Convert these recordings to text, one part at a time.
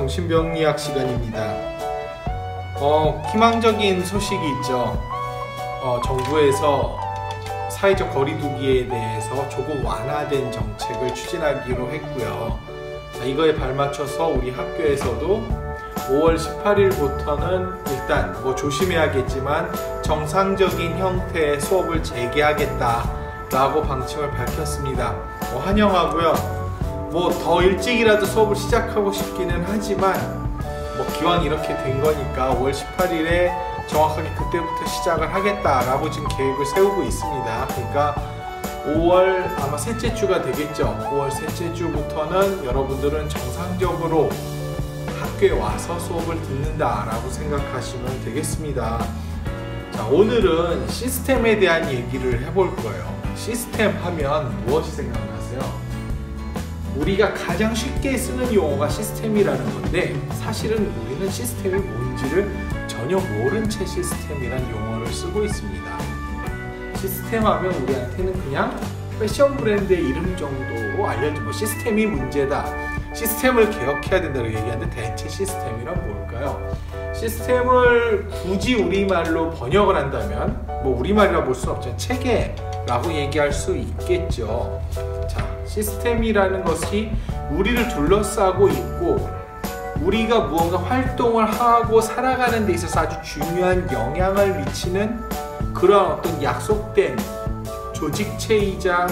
정신병리학 시간입니다. 희망적인 소식이 있죠. 정부에서 사회적 거리두기에 대해서 조금 완화된 정책을 추진하기로 했고요. 이거에 발맞춰서 우리 학교에서도 5월 18일부터는 일단 조심해야겠지만 정상적인 형태의 수업을 재개하겠다라고 방침을 밝혔습니다. 환영하고요. 더 일찍이라도 수업을 시작하고 싶기는 하지만 기왕 이렇게 된 거니까 5월 18일에 정확하게 그때부터 시작을 하겠다라고 지금 계획을 세우고 있습니다. 그러니까 5월 아마 셋째 주가 되겠죠. 5월 셋째 주부터는 여러분들은 정상적으로 학교에 와서 수업을 듣는다라고 생각하시면 되겠습니다. 자, 오늘은 시스템에 대한 얘기를 해볼 거예요. 시스템 하면 무엇이 생각나세요? 우리가 가장 쉽게 쓰는 용어가 시스템이라는 건데 사실은 우리는 시스템이 뭔지를 전혀 모른 채 시스템이라는 용어를 쓰고 있습니다. 시스템 하면 우리한테는 그냥 패션 브랜드의 이름 정도로 알려지고 시스템이 문제다, 시스템을 개혁해야 된다고 얘기하는데 대체 시스템이란 뭘까요? 시스템을 굳이 우리말로 번역을 한다면 우리말이라 볼 수는 없지만 체계라고 얘기할 수 있겠죠. 자, 시스템이라는 것이 우리를 둘러싸고 있고 우리가 무언가 활동을 하고 살아가는 데 있어서 아주 중요한 영향을 미치는 그런 어떤 약속된 조직체이자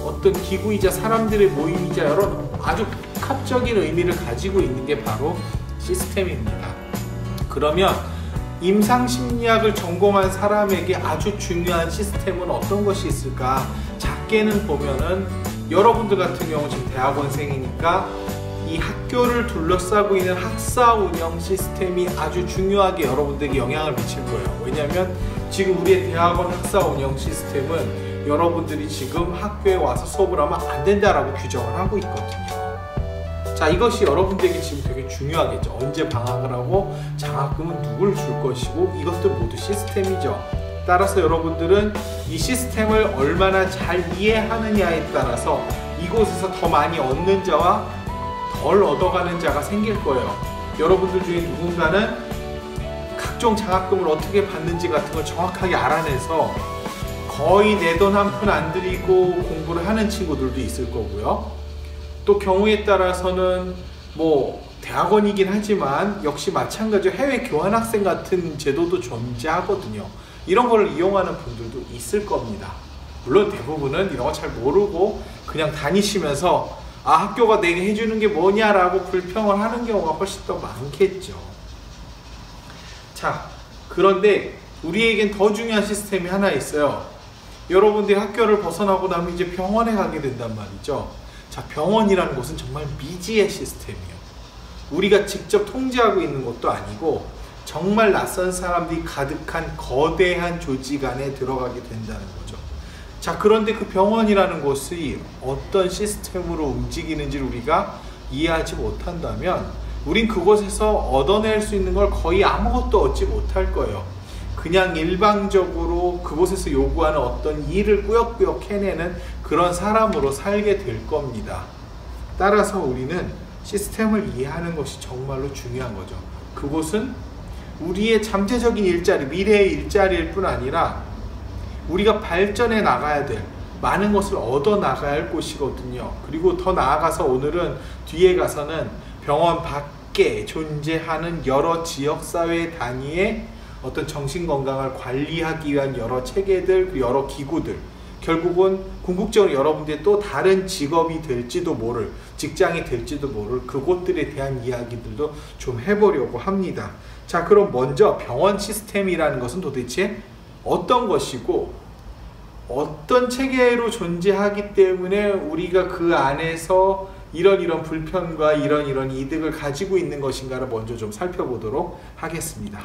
어떤 기구이자 사람들의 모임이자 여러 아주 복합적인 의미를 가지고 있는 게 바로 시스템입니다. 그러면 임상심리학을 전공한 사람에게 아주 중요한 시스템은 어떤 것이 있을까? 작게는 보면은 여러분들 같은 경우 지금 대학원생이니까 이 학교를 둘러싸고 있는 학사 운영 시스템이 아주 중요하게 여러분들에게 영향을 미칠 거예요. 왜냐하면 지금 우리의 대학원 학사 운영 시스템은 여러분들이 지금 학교에 와서 수업을 하면 안 된다라고 규정을 하고 있거든요. 자, 이것이 여러분들에게 지금 되게 중요하겠죠. 언제 방학을 하고 장학금은 누굴 줄 것이고 이것도 모두 시스템이죠. 따라서 여러분들은 이 시스템을 얼마나 잘 이해하느냐에 따라서 이곳에서 더 많이 얻는 자와 덜 얻어가는 자가 생길 거예요. 여러분들 중에 누군가는 각종 장학금을 어떻게 받는지 같은 걸 정확하게 알아내서 거의 내 돈 한 푼 안 들이고 공부를 하는 친구들도 있을 거고요. 또 경우에 따라서는 대학원이긴 하지만 역시 마찬가지로 해외 교환학생 같은 제도도 존재하거든요. 이런 걸 이용하는 분들도 있을 겁니다. 물론 대부분은 이런 거 잘 모르고 그냥 다니시면서 학교가 내게 해주는 게 뭐냐라고 불평을 하는 경우가 훨씬 더 많겠죠. 자, 그런데 우리에겐 더 중요한 시스템이 하나 있어요. 여러분들이 학교를 벗어나고 나면 이제 병원에 가게 된단 말이죠. 자, 병원이라는 곳은 정말 미지의 시스템이에요. 우리가 직접 통제하고 있는 것도 아니고 정말 낯선 사람들이 가득한 거대한 조직 안에 들어가게 된다는 거죠. 자, 그런데 그 병원이라는 곳이 어떤 시스템으로 움직이는지를 우리가 이해하지 못한다면 우린 그곳에서 얻어낼 수 있는 걸 거의 아무것도 얻지 못할 거예요. 그냥 일방적으로 그곳에서 요구하는 어떤 일을 꾸역꾸역 해내는 그런 사람으로 살게 될 겁니다. 따라서 우리는 시스템을 이해하는 것이 정말로 중요한 거죠. 그곳은 우리의 잠재적인 일자리, 미래의 일자리일 뿐 아니라 우리가 발전해 나가야 될 많은 것을 얻어 나가야 할 곳이거든요. 그리고 더 나아가서 오늘은 뒤에 가서는 병원 밖에 존재하는 여러 지역사회 단위의 어떤 정신건강을 관리하기 위한 여러 체계들, 여러 기구들, 결국은 궁극적으로 여러분들의 또 다른 직업이 될지도 모를, 직장이 될지도 모를 그곳들에 대한 이야기들도 좀 해보려고 합니다. 자, 그럼 먼저 병원 시스템이라는 것은 도대체 어떤 것이고 어떤 체계로 존재하기 때문에 우리가 그 안에서 이런 불편과 이런 이득을 가지고 있는 것인가를 먼저 좀 살펴보도록 하겠습니다.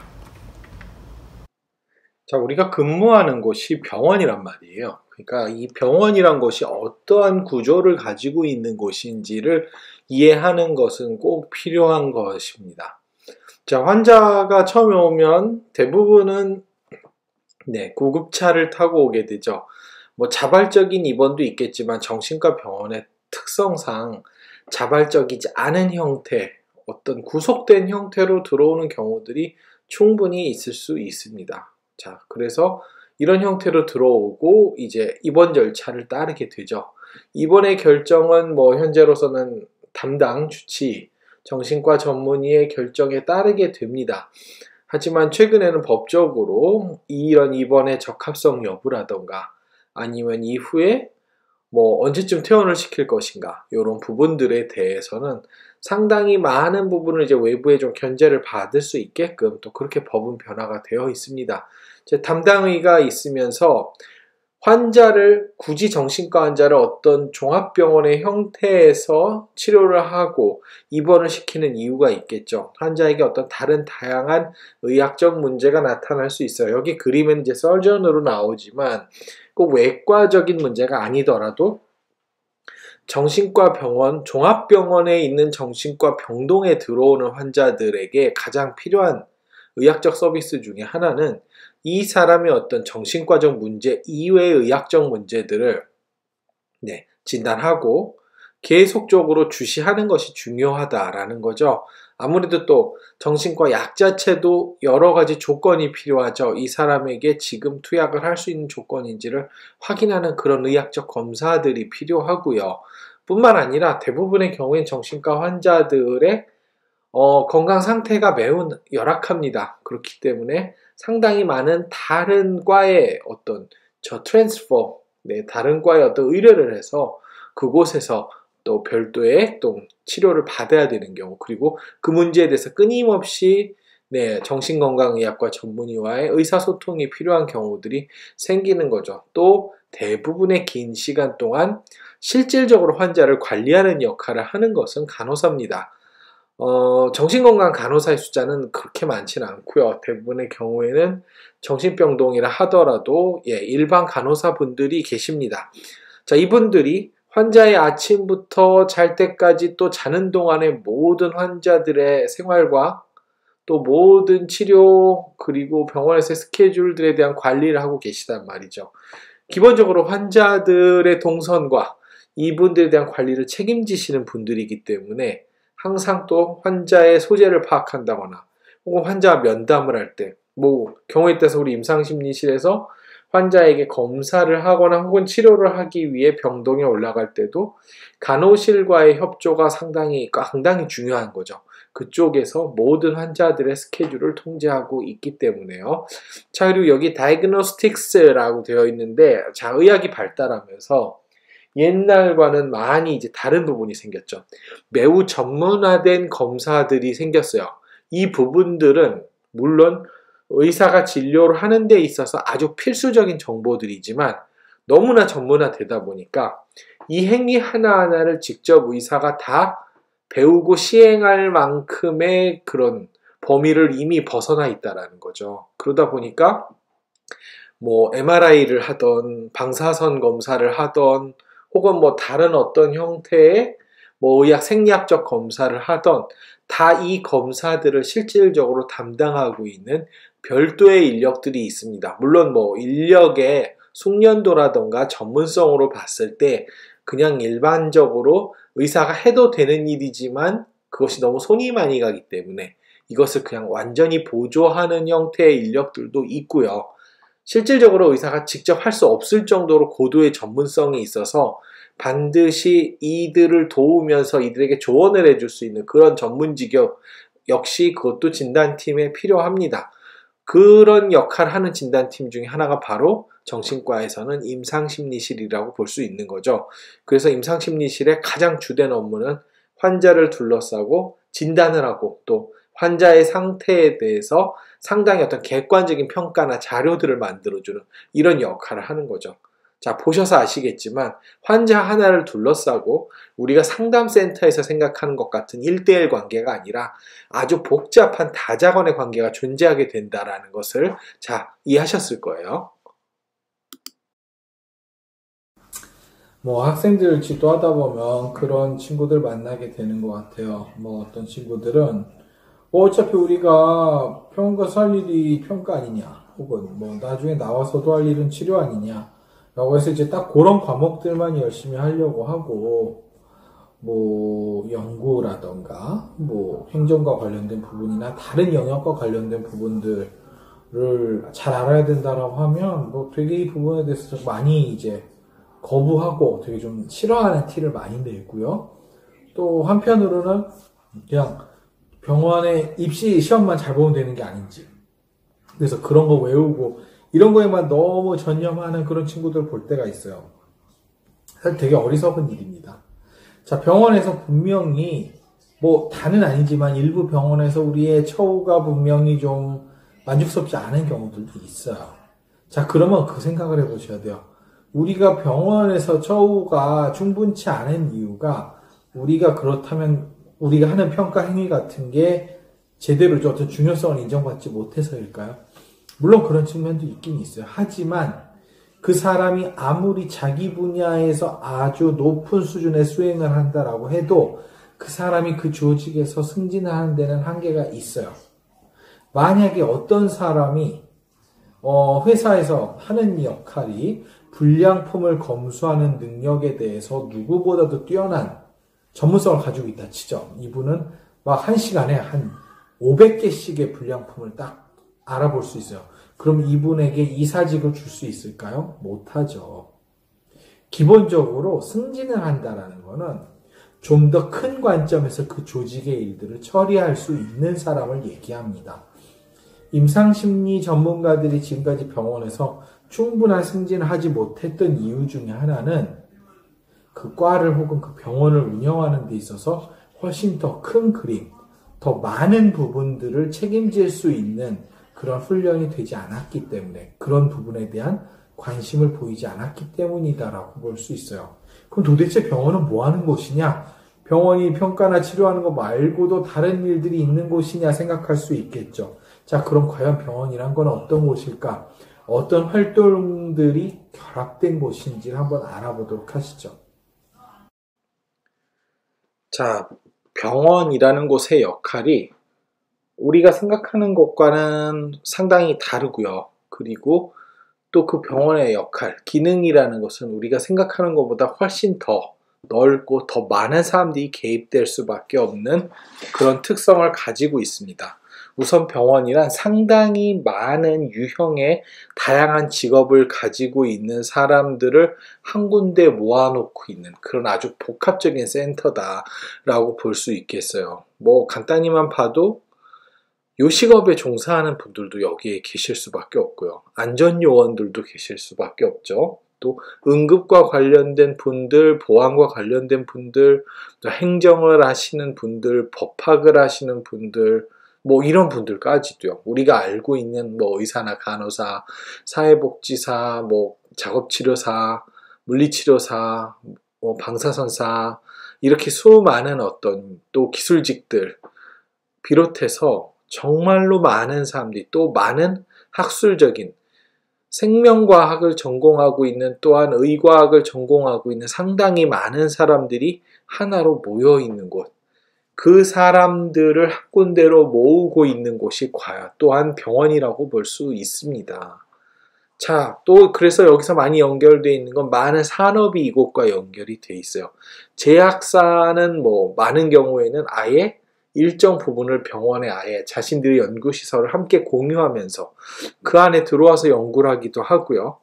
자, 우리가 근무하는 곳이 병원이란 말이에요. 그러니까 이 병원이란 곳이 어떠한 구조를 가지고 있는 곳인지를 이해하는 것은 꼭 필요한 것입니다. 자, 환자가 처음에 오면 대부분은 구급차를 타고 오게 되죠. 자발적인 입원도 있겠지만 정신과 병원의 특성상 자발적이지 않은 형태, 어떤 구속된 형태로 들어오는 경우들이 충분히 있을 수 있습니다. 자, 그래서 이런 형태로 들어오고 이제 입원 절차를 따르게 되죠. 입원의 결정은 뭐 현재로서는 담당 주치, 정신과 전문의의 결정에 따르게 됩니다. 하지만 최근에는 법적으로 이런 입원의 적합성 여부라던가 아니면 이후에 뭐 언제쯤 퇴원을 시킬 것인가 이런 부분들에 대해서는 상당히 많은 부분을 이제 외부에 좀 견제를 받을 수 있게끔 또 그렇게 법은 변화가 되어 있습니다. 이제 담당의가 있으면서 환자를 굳이 정신과 환자를 어떤 종합병원의 형태에서 치료를 하고 입원을 시키는 이유가 있겠죠. 환자에게 어떤 다른 다양한 의학적 문제가 나타날 수 있어요. 여기 그림은 이제 서전으로 나오지만 꼭 외과적인 문제가 아니더라도 정신과 병원, 종합병원에 있는 정신과 병동에 들어오는 환자들에게 가장 필요한 의학적 서비스 중에 하나는 이 사람의 어떤 정신과적 문제 이외의 의학적 문제들을 진단하고 계속적으로 주시하는 것이 중요하다라는 거죠. 아무래도 또 정신과 약 자체도 여러 가지 조건이 필요하죠. 이 사람에게 지금 투약을 할 수 있는 조건인지를 확인하는 그런 의학적 검사들이 필요하고요. 뿐만 아니라 대부분의 경우엔 정신과 환자들의 건강 상태가 매우 열악합니다. 그렇기 때문에 상당히 많은 다른 과의 어떤 트랜스퍼, 다른 과의 어떤 의뢰를 해서 그곳에서 또 별도의 또 치료를 받아야 되는 경우, 그리고 그 문제에 대해서 끊임없이 정신건강의학과 전문의와의 의사소통이 필요한 경우들이 생기는 거죠. 또 대부분의 긴 시간 동안 실질적으로 환자를 관리하는 역할을 하는 것은 간호사입니다. 정신건강 간호사의 숫자는 그렇게 많지는 않고요. 대부분의 경우에는 정신병동이라 하더라도 일반 간호사분들이 계십니다. 자, 이분들이 환자의 아침부터 잘 때까지 또 자는 동안의 모든 환자들의 생활과 또 모든 치료 그리고 병원에서의 스케줄들에 대한 관리를 하고 계시단 말이죠. 기본적으로 환자들의 동선과 이분들에 대한 관리를 책임지시는 분들이기 때문에 항상 또 환자의 소재를 파악한다거나 혹은 환자와 면담을 할 때 경우에 따라서 우리 임상심리실에서 환자에게 검사를 하거나 혹은 치료를 하기 위해 병동에 올라갈 때도 간호실과의 협조가 상당히 중요한 거죠. 그쪽에서 모든 환자들의 스케줄을 통제하고 있기 때문에요. 자, 그리고 여기 diagnostics라고 되어 있는데, 자, 의학이 발달하면서 옛날과는 많이 이제 다른 부분이 생겼죠. 매우 전문화된 검사들이 생겼어요. 이 부분들은 물론 의사가 진료를 하는 데 있어서 아주 필수적인 정보들이지만 너무나 전문화되다 보니까 이 행위 하나하나를 직접 의사가 다 배우고 시행할 만큼의 그런 범위를 이미 벗어나 있다라는 거죠. 그러다 보니까 MRI를 하던 방사선 검사를 하던 혹은 다른 어떤 형태의 의학 생리학적 검사를 하던 다 이 검사들을 실질적으로 담당하고 있는 별도의 인력들이 있습니다. 물론 인력의 숙련도라던가 전문성으로 봤을 때 그냥 일반적으로 의사가 해도 되는 일이지만 그것이 너무 손이 많이 가기 때문에 이것을 그냥 완전히 보조하는 형태의 인력들도 있고요. 실질적으로 의사가 직접 할 수 없을 정도로 고도의 전문성이 있어서 반드시 이들을 도우면서 이들에게 조언을 해줄 수 있는 그런 전문직역 역시 그것도 진단팀에 필요합니다. 그런 역할을 하는 진단팀 중에 하나가 바로 정신과에서는 임상심리실이라고 볼 수 있는 거죠. 그래서 임상심리실의 가장 주된 업무는 환자를 둘러싸고 진단을 하고 또 환자의 상태에 대해서 상당히 어떤 객관적인 평가나 자료들을 만들어주는 이런 역할을 하는 거죠. 자, 보셔서 아시겠지만 환자 하나를 둘러싸고 우리가 상담센터에서 생각하는 것 같은 1대1 관계가 아니라 아주 복잡한 다자간의 관계가 존재하게 된다라는 것을 이해하셨을 거예요. 학생들을 지도하다 보면 그런 친구들 만나게 되는 것 같아요. 어떤 친구들은 어차피 우리가 병원 가서 할 일이 평가 아니냐, 혹은 나중에 나와서도 할 일은 치료 아니냐 라고 해서 이제 딱 그런 과목들만 열심히 하려고 하고 뭐 연구라던가 뭐 행정과 관련된 부분이나 다른 영역과 관련된 부분들을 잘 알아야 된다라고 하면 뭐 되게 이 부분에 대해서 좀 많이 이제 거부하고 되게 좀 싫어하는 티를 많이 내고요. 또 한편으로는 그냥 병원에 입시 시험만 잘 보면 되는 게 아닌지, 그래서 그런 거 외우고 이런 거에만 너무 전념하는 그런 친구들 볼 때가 있어요. 사실 되게 어리석은 일입니다. 자, 병원에서 분명히 뭐 다는 아니지만 일부 병원에서 우리의 처우가 분명히 좀 만족스럽지 않은 경우들도 있어요. 자, 그러면 그 생각을 해보셔야 돼요. 우리가 병원에서 처우가 충분치 않은 이유가 우리가 그렇다면 우리가 하는 평가 행위 같은 게 제대로 어떤 중요성을 인정받지 못해서일까요? 물론 그런 측면도 있긴 있어요. 하지만 그 사람이 아무리 자기 분야에서 아주 높은 수준의 수행을 한다라고 해도 그 사람이 그 조직에서 승진하는 데는 한계가 있어요. 만약에 어떤 사람이 회사에서 하는 역할이 불량품을 검수하는 능력에 대해서 누구보다도 뛰어난 전문성을 가지고 있다 치죠. 이분은 막 한 시간에 한 500개씩의 불량품을 딱 알아볼 수 있어요. 그럼 이분에게 이사직을 줄 수 있을까요? 못하죠. 기본적으로 승진을 한다라는 거는 좀 더 큰 관점에서 그 조직의 일들을 처리할 수 있는 사람을 얘기합니다. 임상심리 전문가들이 지금까지 병원에서 충분한 승진을 하지 못했던 이유 중에 하나는 그 과를 혹은 그 병원을 운영하는 데 있어서 훨씬 더 큰 그림, 더 많은 부분들을 책임질 수 있는 그런 훈련이 되지 않았기 때문에, 그런 부분에 대한 관심을 보이지 않았기 때문이다라고 볼 수 있어요. 그럼 도대체 병원은 뭐 하는 곳이냐? 병원이 평가나 치료하는 거 말고도 다른 일들이 있는 곳이냐 생각할 수 있겠죠. 자, 그럼 과연 병원이란 건 어떤 곳일까? 어떤 활동들이 결합된 곳인지를 한번 알아보도록 하시죠. 자, 병원이라는 곳의 역할이 우리가 생각하는 것과는 상당히 다르고요. 그리고 또 그 병원의 역할, 기능이라는 것은 우리가 생각하는 것보다 훨씬 더 넓고 더 많은 사람들이 개입될 수밖에 없는 그런 특성을 가지고 있습니다. 우선 병원이란 상당히 많은 유형의 다양한 직업을 가지고 있는 사람들을 한 군데 모아놓고 있는 그런 아주 복합적인 센터다라고 볼 수 있겠어요. 뭐 간단히만 봐도 요식업에 종사하는 분들도 여기에 계실 수밖에 없고요. 안전요원들도 계실 수밖에 없죠. 또 응급과 관련된 분들, 보안과 관련된 분들, 또 행정을 하시는 분들, 법학을 하시는 분들, 뭐 이런 분들까지도요. 우리가 알고 있는 뭐 의사나 간호사, 사회복지사, 뭐 작업치료사, 물리치료사, 뭐 방사선사, 이렇게 수많은 어떤 또 기술직들 비롯해서 정말로 많은 사람들이, 또 많은 학술적인 생명과학을 전공하고 있는, 또한 의과학을 전공하고 있는 상당히 많은 사람들이 하나로 모여 있는 곳, 그 사람들을 한 군데로 모으고 있는 곳이 또한 병원이라고 볼 수 있습니다. 자, 또 그래서 여기서 많이 연결되어 있는 건 많은 산업이 이곳과 연결이 돼 있어요. 제약사는 뭐 많은 경우에는 아예 일정 부분을 병원에 아예 자신들의 연구시설을 함께 공유하면서 그 안에 들어와서 연구를 하기도 하고요.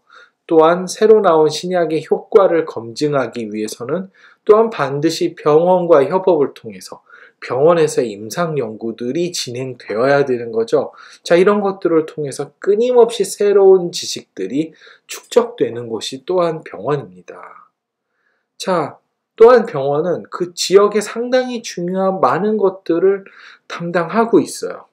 또한 새로 나온 신약의 효과를 검증하기 위해서는 또한 반드시 병원과 협업을 통해서 병원에서의 임상 연구들이 진행되어야 되는 거죠. 자, 이런 것들을 통해서 끊임없이 새로운 지식들이 축적되는 곳이 또한 병원입니다. 자, 또한 병원은 그 지역에 상당히 중요한 많은 것들을 담당하고 있어요.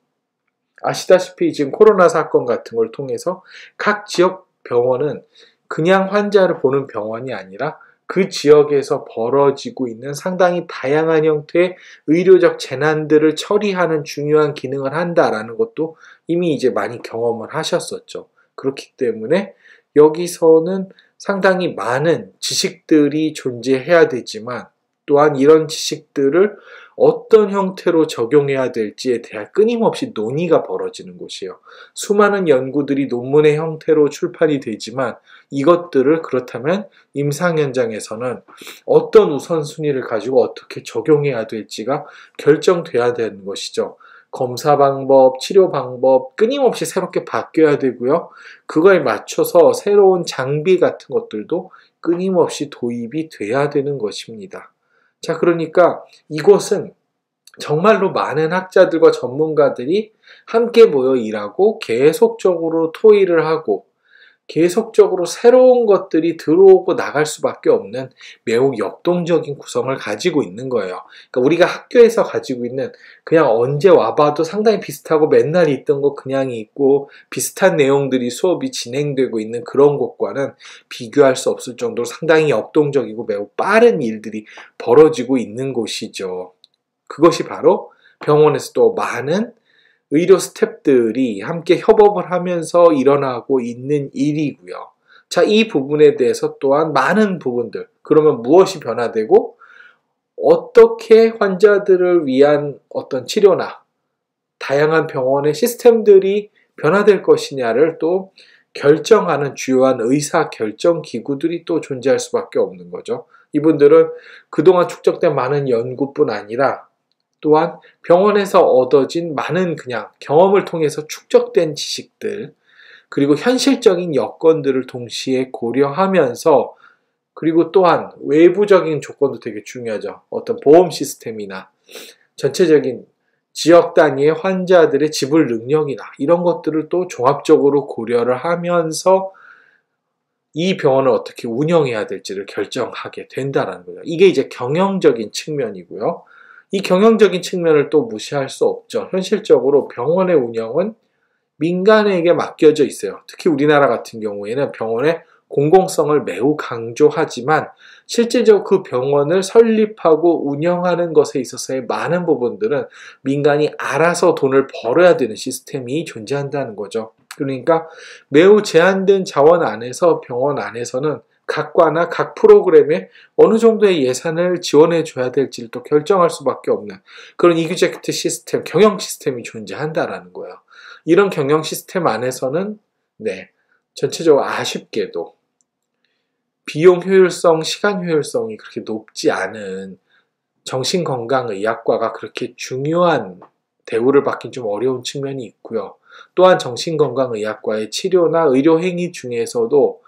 아시다시피 지금 코로나 사건 같은 걸 통해서 각 지역 병원은 그냥 환자를 보는 병원이 아니라 그 지역에서 벌어지고 있는 상당히 다양한 형태의 의료적 재난들을 처리하는 중요한 기능을 한다라는 것도 이미 이제 많이 경험을 하셨었죠. 그렇기 때문에 여기서는 상당히 많은 지식들이 존재해야 되지만, 또한 이런 지식들을 어떤 형태로 적용해야 될지에 대한 끊임없이 논의가 벌어지는 곳이에요. 수많은 연구들이 논문의 형태로 출판이 되지만 이것들을 그렇다면 임상 현장에서는 어떤 우선순위를 가지고 어떻게 적용해야 될지가 결정돼야 되는 것이죠. 검사 방법, 치료 방법 끊임없이 새롭게 바뀌어야 되고요. 그거에 맞춰서 새로운 장비 같은 것들도 끊임없이 도입이 돼야 되는 것입니다. 자, 그러니까 이곳은 정말로 많은 학자들과 전문가들이 함께 모여 일하고 계속적으로 토의를 하고 계속적으로 새로운 것들이 들어오고 나갈 수밖에 없는 매우 역동적인 구성을 가지고 있는 거예요. 그러니까 우리가 학교에서 가지고 있는 그냥 언제 와봐도 상당히 비슷하고 맨날 있던 거 그냥 있고 비슷한 내용들이 수업이 진행되고 있는 그런 곳과는 비교할 수 없을 정도로 상당히 역동적이고 매우 빠른 일들이 벌어지고 있는 곳이죠. 그것이 바로 병원에서도 많은 의료 스태프들이 함께 협업을 하면서 일어나고 있는 일이고요. 자, 이 부분에 대해서 또한 많은 부분들, 그러면 무엇이 변화되고 어떻게 환자들을 위한 어떤 치료나 다양한 병원의 시스템들이 변화될 것이냐를 또 결정하는 주요한 의사 결정 기구들이 또 존재할 수밖에 없는 거죠. 이분들은 그동안 축적된 많은 연구뿐 아니라 또한 병원에서 얻어진 많은 그냥 경험을 통해서 축적된 지식들, 그리고 현실적인 여건들을 동시에 고려하면서, 그리고 또한 외부적인 조건도 되게 중요하죠. 어떤 보험 시스템이나 전체적인 지역 단위의 환자들의 지불 능력이나 이런 것들을 또 종합적으로 고려를 하면서 이 병원을 어떻게 운영해야 될지를 결정하게 된다는 거예요. 이게 이제 경영적인 측면이고요. 이 경영적인 측면을 또 무시할 수 없죠. 현실적으로 병원의 운영은 민간에게 맡겨져 있어요. 특히 우리나라 같은 경우에는 병원의 공공성을 매우 강조하지만 실제적으로 그 병원을 설립하고 운영하는 것에 있어서의 많은 부분들은 민간이 알아서 돈을 벌어야 되는 시스템이 존재한다는 거죠. 그러니까 매우 제한된 자원 안에서 병원 안에서는 각 과나 각 프로그램에 어느 정도의 예산을 지원해 줘야 될지를 또 결정할 수밖에 없는 그런 이그제큐티브 시스템, 경영 시스템이 존재한다라는 거예요. 이런 경영 시스템 안에서는 전체적으로 아쉽게도 비용 효율성, 시간 효율성이 그렇게 높지 않은 정신건강의학과가 그렇게 중요한 대우를 받긴 좀 어려운 측면이 있고요. 또한 정신건강의학과의 치료나 의료행위 중에서도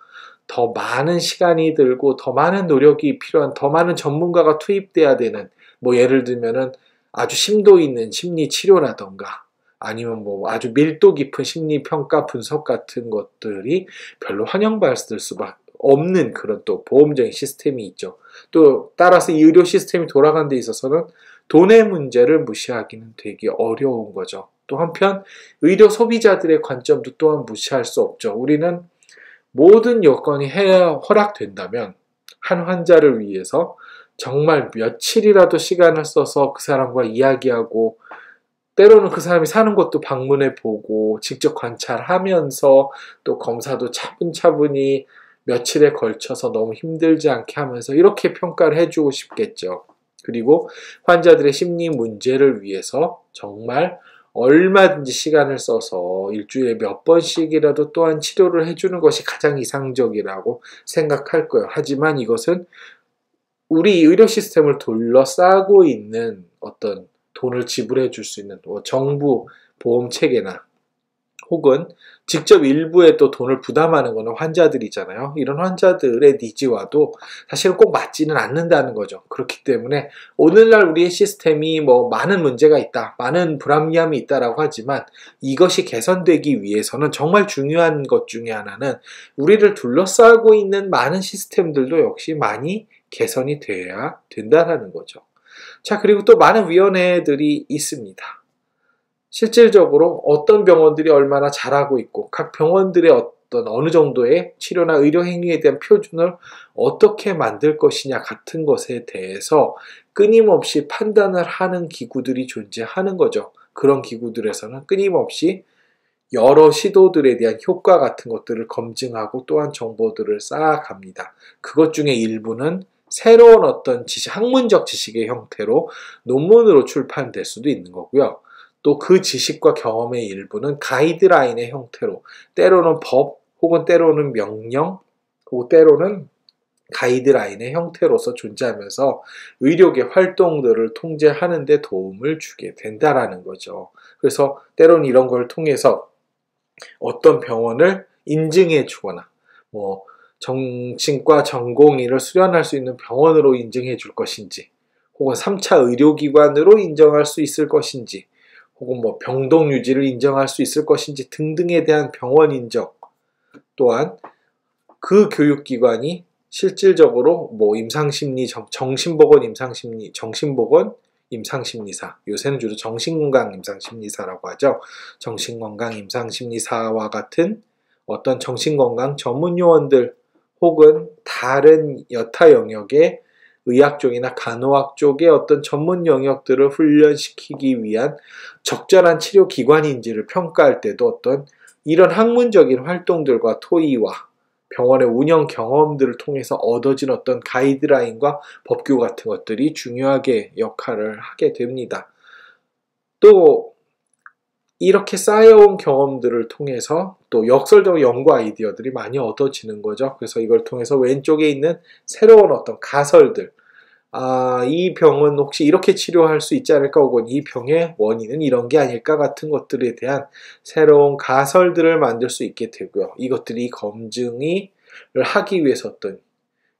더 많은 시간이 들고 더 많은 노력이 필요한, 더 많은 전문가가 투입돼야 되는, 예를 들면은 아주 심도 있는 심리 치료라던가 아니면 아주 밀도 깊은 심리 평가 분석 같은 것들이 별로 환영받을 수밖에 없는 그런 또 보험적인 시스템이 있죠. 또 따라서 이 의료 시스템이 돌아가는 데 있어서는 돈의 문제를 무시하기는 되게 어려운 거죠. 또 한편 의료 소비자들의 관점도 또한 무시할 수 없죠. 우리는 모든 여건이 허락된다면 한 환자를 위해서 정말 며칠이라도 시간을 써서 그 사람과 이야기하고 때로는 그 사람이 사는 곳도 방문해 보고 직접 관찰하면서 또 검사도 차분차분히 며칠에 걸쳐서 너무 힘들지 않게 하면서 이렇게 평가를 해주고 싶겠죠. 그리고 환자들의 심리 문제를 위해서 정말 얼마든지 시간을 써서 일주일에 몇 번씩이라도 또한 치료를 해주는 것이 가장 이상적이라고 생각할 거예요. 하지만 이것은 우리 의료 시스템을 둘러싸고 있는 어떤 돈을 지불해 줄 수 있는 정부 보험 체계나 혹은 직접 일부에 또 돈을 부담하는 것은 환자들이잖아요. 이런 환자들의 니즈와도 사실은 꼭 맞지는 않는다는 거죠. 그렇기 때문에 오늘날 우리의 시스템이 많은 문제가 있다, 많은 불합리함이 있다라고 하지만 이것이 개선되기 위해서는 정말 중요한 것 중에 하나는 우리를 둘러싸고 있는 많은 시스템들도 역시 많이 개선이 돼야 된다는 거죠. 자, 그리고 또 많은 위원회들이 있습니다. 실질적으로 어떤 병원들이 얼마나 잘하고 있고 각 병원들의 어떤 어느 정도의 치료나 의료 행위에 대한 표준을 어떻게 만들 것이냐 같은 것에 대해서 끊임없이 판단을 하는 기구들이 존재하는 거죠. 그런 기구들에서는 끊임없이 여러 시도들에 대한 효과 같은 것들을 검증하고 또한 정보들을 쌓아갑니다. 그것 중에 일부는 새로운 어떤 지식, 학문적 지식의 형태로 논문으로 출판될 수도 있는 거고요. 또 그 지식과 경험의 일부는 가이드라인의 형태로, 때로는 법, 혹은 때로는 명령, 혹은 때로는 가이드라인의 형태로서 존재하면서 의료계 활동들을 통제하는 데 도움을 주게 된다라는 거죠. 그래서 때로는 이런 걸 통해서 어떤 병원을 인증해 주거나 뭐 정신과 전공의를 수련할 수 있는 병원으로 인증해 줄 것인지, 혹은 3차 의료기관으로 인정할 수 있을 것인지, 혹은 뭐 병동 유지를 인정할 수 있을 것인지 등등에 대한 병원 인정, 또한 그 교육기관이 실질적으로 뭐 임상심리, 정신보건 임상심리, 정신보건 임상심리사, 요새는 주로 정신건강 임상심리사라고 하죠. 정신건강 임상심리사와 같은 어떤 정신건강 전문 요원들, 혹은 다른 여타 영역의 의학 쪽이나 간호학 쪽의 어떤 전문 영역들을 훈련시키기 위한 적절한 치료 기관인지를 평가할 때도 어떤 이런 학문적인 활동들과 토의와 병원의 운영 경험들을 통해서 얻어진 어떤 가이드라인과 법규 같은 것들이 중요하게 역할을 하게 됩니다. 또 이렇게 쌓여온 경험들을 통해서 또 역설적인 연구 아이디어들이 많이 얻어지는 거죠. 그래서 이걸 통해서 왼쪽에 있는 새로운 어떤 가설들, 이 병은 혹시 이렇게 치료할 수 있지 않을까, 혹은 이 병의 원인은 이런 게 아닐까 같은 것들에 대한 새로운 가설들을 만들 수 있게 되고요. 이것들이 검증을 하기 위해서 어떤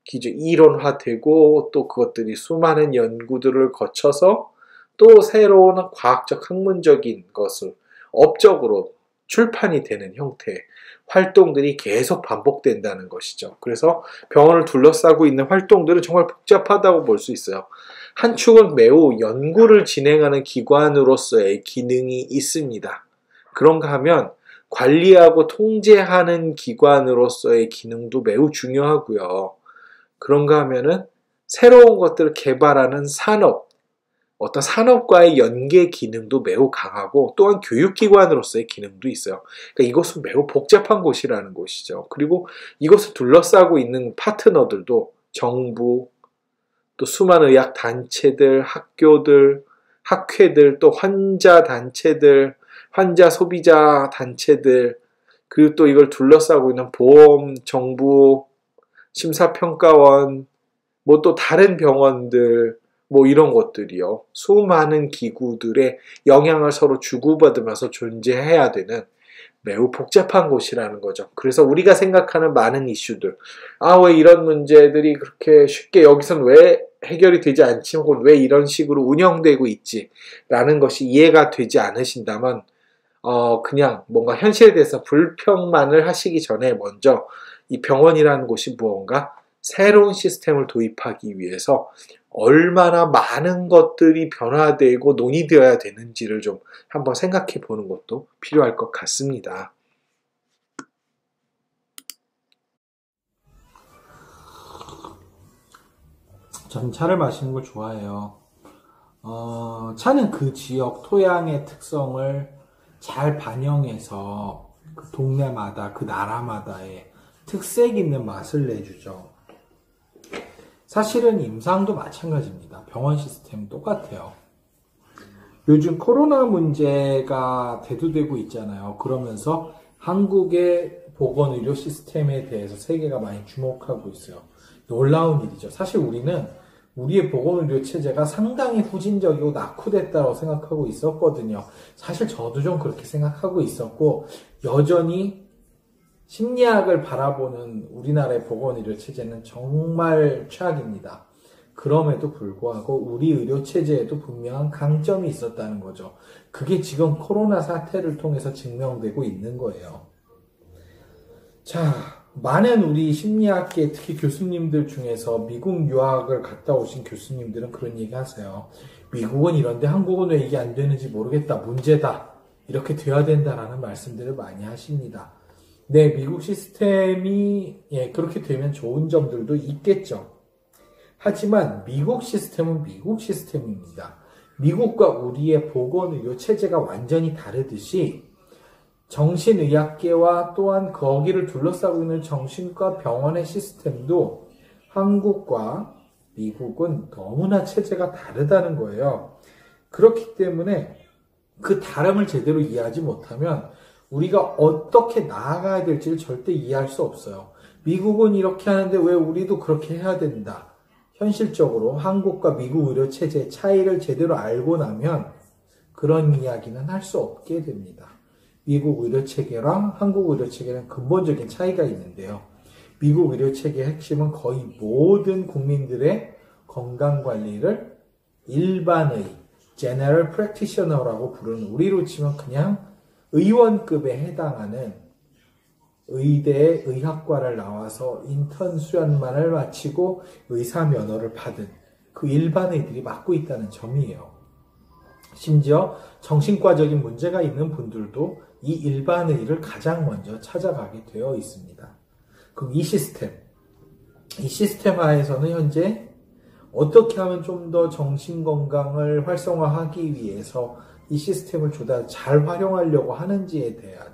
기존 이론화되고, 또 그것들이 수많은 연구들을 거쳐서 또 새로운 과학적 학문적인 것을 업적으로 출판이 되는 형태의 활동들이 계속 반복된다는 것이죠. 그래서 병원을 둘러싸고 있는 활동들은 정말 복잡하다고 볼 수 있어요. 한 축은 매우 연구를 진행하는 기관으로서의 기능이 있습니다. 그런가 하면 관리하고 통제하는 기관으로서의 기능도 매우 중요하고요. 그런가 하면은 새로운 것들을 개발하는 산업, 어떤 산업과의 연계 기능도 매우 강하고, 또한 교육기관으로서의 기능도 있어요. 그러니까 이것은 매우 복잡한 곳이라는 것이죠. 그리고 이것을 둘러싸고 있는 파트너들도 정부, 또 수많은 의학 단체들, 학교들, 학회들, 또 환자 단체들, 환자 소비자 단체들, 그리고 또 이걸 둘러싸고 있는 보험, 정부, 심사평가원, 뭐 또 다른 병원들, 뭐 이런 것들이요. 수많은 기구들의 영향을 서로 주고받으면서 존재해야 되는 매우 복잡한 곳이라는 거죠. 그래서 우리가 생각하는 많은 이슈들, 왜 이런 문제들이 그렇게 쉽게 여기선 왜 해결이 되지 않지, 혹은 왜 이런 식으로 운영되고 있지 라는 것이 이해가 되지 않으신다면 그냥 뭔가 현실에 대해서 불평만을 하시기 전에 먼저 이 병원이라는 곳이 무언가 새로운 시스템을 도입하기 위해서 얼마나 많은 것들이 변화되고 논의되어야 되는지를 좀 한번 생각해 보는 것도 필요할 것 같습니다. 저는 차를 마시는 걸 좋아해요. 차는 그 지역 토양의 특성을 잘 반영해서 그 동네마다, 그 나라마다의 특색 있는 맛을 내주죠. 사실은 임상도 마찬가지입니다. 병원 시스템은 똑같아요. 요즘 코로나 문제가 대두되고 있잖아요. 그러면서 한국의 보건의료 시스템에 대해서 세계가 많이 주목하고 있어요. 놀라운 일이죠. 사실 우리는 우리의 보건의료 체제가 상당히 후진적이고 낙후됐다고 생각하고 있었거든요. 사실 저도 좀 그렇게 생각하고 있었고, 여전히 심리학을 바라보는 우리나라의 보건의료 체제는 정말 최악입니다. 그럼에도 불구하고 우리 의료 체제에도 분명한 강점이 있었다는 거죠. 그게 지금 코로나 사태를 통해서 증명되고 있는 거예요. 자, 많은 우리 심리학계 특히 교수님들 중에서 미국 유학을 갔다 오신 교수님들은 그런 얘기 하세요. 미국은 이런데 한국은 왜 이게 안 되는지 모르겠다. 문제다. 이렇게 돼야 된다라는 말씀들을 많이 하십니다. 네, 미국 시스템이 그렇게 되면 좋은 점들도 있겠죠. 하지만 미국 시스템은 미국 시스템입니다. 미국과 우리의 보건의료 체제가 완전히 다르듯이 정신의학계와 또한 거기를 둘러싸고 있는 정신과 병원의 시스템도 한국과 미국은 너무나 체제가 다르다는 거예요. 그렇기 때문에 그 다름을 제대로 이해하지 못하면 우리가 어떻게 나아가야 될지를 절대 이해할 수 없어요. 미국은 이렇게 하는데 왜 우리도 그렇게 해야 된다. 현실적으로 한국과 미국 의료 체제의 차이를 제대로 알고 나면 그런 이야기는 할 수 없게 됩니다. 미국 의료 체계랑 한국 의료 체계는 근본적인 차이가 있는데요. 미국 의료 체계의 핵심은 거의 모든 국민들의 건강 관리를 일반의 General Practitioner라고 부르는, 우리로 치면 그냥 의원급에 해당하는 의대의 의학과를 나와서 인턴 수련만을 마치고 의사 면허를 받은 그 일반의들이 맡고 있다는 점이에요. 심지어 정신과적인 문제가 있는 분들도 이 일반의를 가장 먼저 찾아가게 되어 있습니다. 그럼 이 시스템 하에서는 현재 어떻게 하면 좀 더 정신건강을 활성화하기 위해서 이 시스템을 보다 잘 활용하려고 하는지에 대한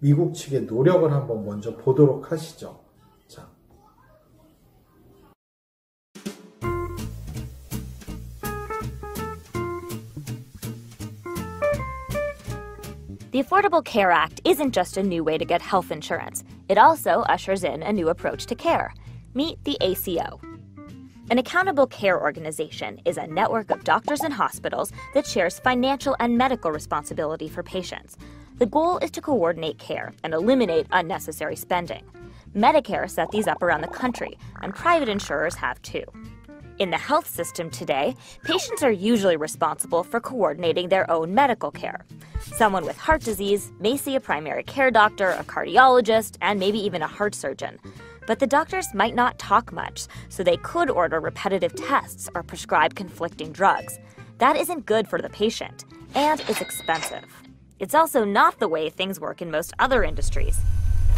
미국 측의 노력을 한번 먼저 보도록 하시죠. 자. The Affordable Care Act isn't just a new way to get health insurance. It also ushers in a new approach to care. Meet the ACO. An accountable care organization is a network of doctors and hospitals that shares financial and medical responsibility for patients. The goal is to coordinate care and eliminate unnecessary spending. Medicare set these up around the country, and private insurers have too. In the health system today, patients are usually responsible for coordinating their own medical care. Someone with heart disease may see a primary care doctor, a cardiologist, and maybe even a heart surgeon. But the doctors might not talk much, so they could order repetitive tests or prescribe conflicting drugs. That isn't good for the patient, and it's expensive. It's also not the way things work in most other industries.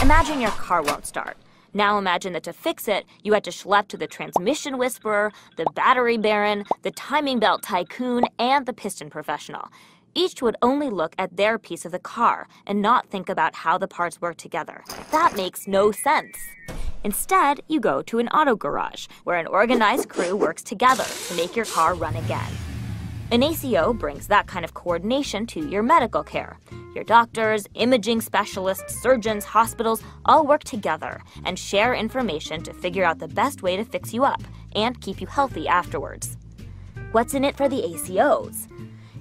Imagine your car won't start. Now imagine that to fix it, you had to schlep to the transmission whisperer, the battery baron, the timing belt tycoon, and the piston professional. Each would only look at their piece of the car and not think about how the parts work together. That makes no sense. Instead, you go to an auto garage, where an organized crew works together to make your car run again. An ACO brings that kind of coordination to your medical care. Your doctors, imaging specialists, surgeons, hospitals all work together and share information to figure out the best way to fix you up and keep you healthy afterwards. What's in it for the ACOs?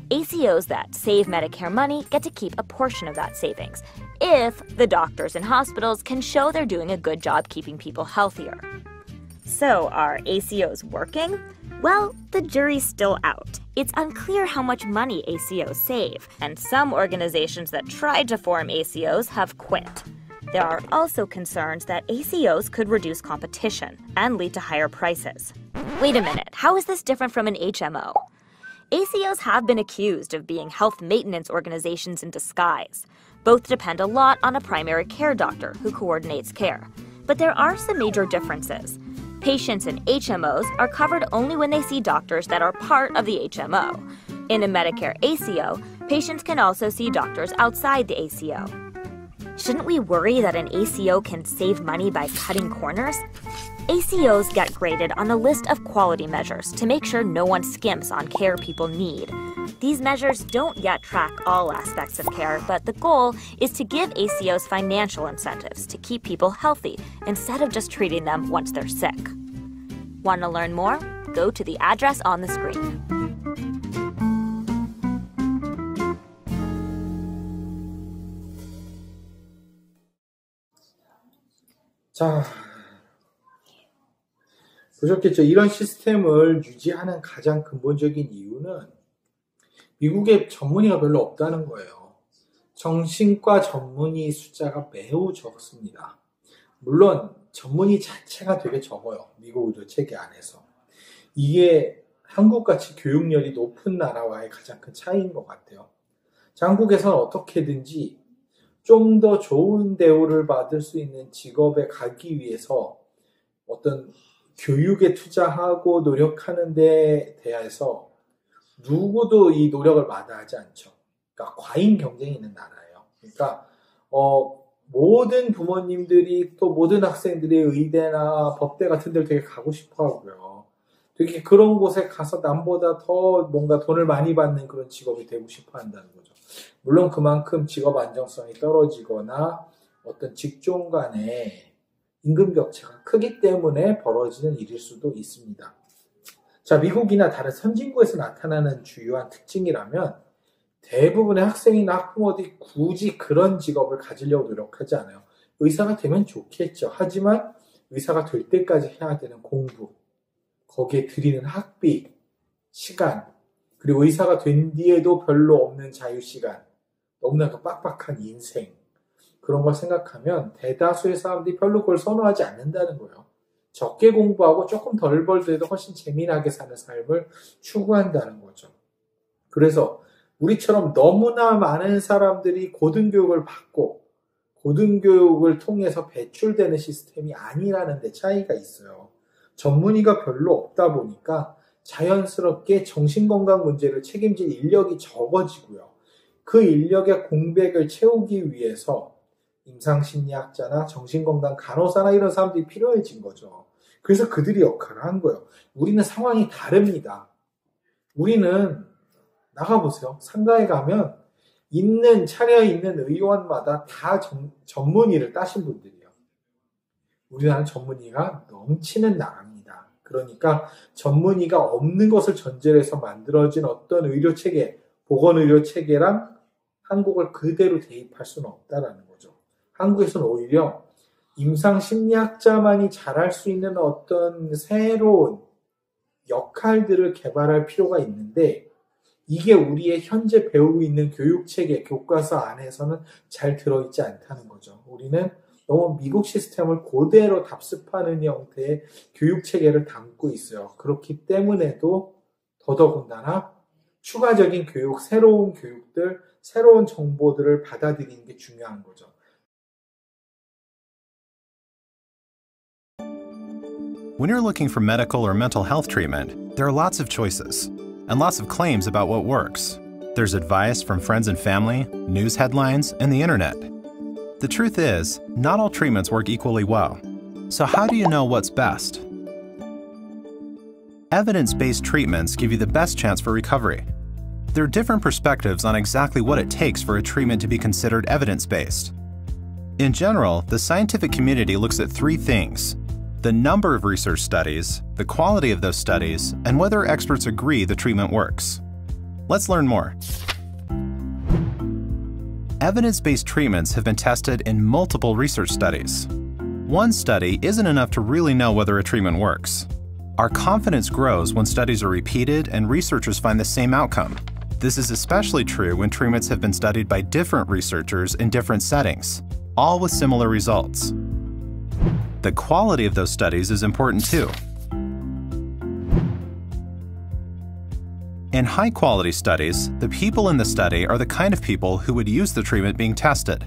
ACOs that save Medicare money get to keep a portion of that savings, if the doctors and hospitals can show they're doing a good job keeping people healthier. So, are ACOs working? Well, the jury's still out. It's unclear how much money ACOs save, and some organizations that tried to form ACOs have quit. There are also concerns that ACOs could reduce competition and lead to higher prices. Wait a minute, how is this different from an HMO? ACOs have been accused of being health maintenance organizations in disguise. Both depend a lot on a primary care doctor who coordinates care. But there are some major differences. Patients in HMOs are covered only when they see doctors that are part of the HMO. In a Medicare ACO, patients can also see doctors outside the ACO. Shouldn't we worry that an ACO can save money by cutting corners? ACOs get graded on a list of quality measures to make sure no one skimps on care people need. These measures don't yet track all aspects of care, but the goal is to give ACOs financial incentives to keep people healthy instead of just treating them once they're sick. Want to learn more? Go to the address on the screen. 자, 보셨겠죠? 이런 시스템을 유지하는 가장 근본적인 이유는 미국에 전문의가 별로 없다는 거예요. 정신과 전문의 숫자가 매우 적습니다. 물론 전문의 자체가 되게 적어요. 미국 의료 체계 안에서. 이게 한국같이 교육열이 높은 나라와의 가장 큰 차이인 것 같아요. 자, 한국에서는 어떻게든지 좀 더 좋은 대우를 받을 수 있는 직업에 가기 위해서 어떤 교육에 투자하고 노력하는 데 대해서 누구도 이 노력을 마다하지 않죠. 그러니까 과잉 경쟁이 있는 나라예요. 그러니까 모든 부모님들이 또 모든 학생들이 의대나 법대 같은 데를 되게 가고 싶어 하고요. 되게 그런 곳에 가서 남보다 더 뭔가 돈을 많이 받는 그런 직업이 되고 싶어 한다는 거죠. 물론 그만큼 직업 안정성이 떨어지거나 어떤 직종 간의 임금 격차가 크기 때문에 벌어지는 일일 수도 있습니다. 자, 미국이나 다른 선진국에서 나타나는 주요한 특징이라면 대부분의 학생이나 학부모들이 굳이 그런 직업을 가지려고 노력하지 않아요. 의사가 되면 좋겠죠. 하지만 의사가 될 때까지 해야 되는 공부, 거기에 들이는 학비, 시간, 그리고 의사가 된 뒤에도 별로 없는 자유시간, 너무나 빡빡한 인생, 그런 걸 생각하면 대다수의 사람들이 별로 그걸 선호하지 않는다는 거예요. 적게 공부하고 조금 덜 벌더라도 훨씬 재미나게 사는 삶을 추구한다는 거죠. 그래서 우리처럼 너무나 많은 사람들이 고등교육을 받고 고등교육을 통해서 배출되는 시스템이 아니라는 데 차이가 있어요. 전문의가 별로 없다 보니까 자연스럽게 정신건강 문제를 책임질 인력이 적어지고요. 그 인력의 공백을 채우기 위해서 임상심리학자나 정신건강 간호사나 이런 사람들이 필요해진 거죠. 그래서 그들이 역할을 한 거예요. 우리는 상황이 다릅니다. 우리는 나가보세요. 상가에 가면 차려있는 의원마다 다 전문의를 따신 분들이에요. 우리나라는 전문의가 넘치는 나라입니다. 그러니까 전문의가 없는 것을 전제로 해서 만들어진 어떤 의료체계, 보건의료체계랑 한국을 그대로 대입할 수는 없다라는 거죠. 한국에서는 오히려 임상심리학자만이 잘할 수 있는 어떤 새로운 역할들을 개발할 필요가 있는데 이게 우리의 현재 배우고 있는 교육체계, 교과서 안에서는 잘 들어있지 않다는 거죠. 우리는 너무 미국 시스템을 그대로 답습하는 형태의 교육체계를 담고 있어요. 그렇기 때문에도 더더군다나 추가적인 교육, 새로운 교육들, 새로운 정보들을 받아들이는 게 중요한 거죠. When you're looking for medical or mental health treatment, there are lots of choices and lots of claims about what works. There's advice from friends and family, news headlines, and the internet. The truth is, not all treatments work equally well. So how do you know what's best? Evidence-based treatments give you the best chance for recovery. There are different perspectives on exactly what it takes for a treatment to be considered evidence-based. In general, the scientific community looks at three things: the number of research studies, the quality of those studies, and whether experts agree the treatment works. Let's learn more. Evidence-based treatments have been tested in multiple research studies. One study isn't enough to really know whether a treatment works. Our confidence grows when studies are repeated and researchers find the same outcome. This is especially true when treatments have been studied by different researchers in different settings, all with similar results. The quality of those studies is important too. In high-quality studies, the people in the study are the kind of people who would use the treatment being tested.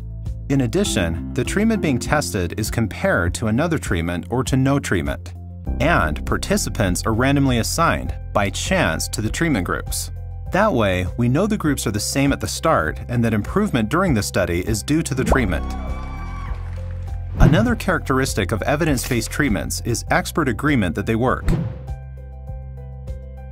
In addition, the treatment being tested is compared to another treatment or to no treatment. And participants are randomly assigned, by chance, to the treatment groups. That way, we know the groups are the same at the start and that improvement during the study is due to the treatment. Another characteristic of evidence-based treatments is expert agreement that they work.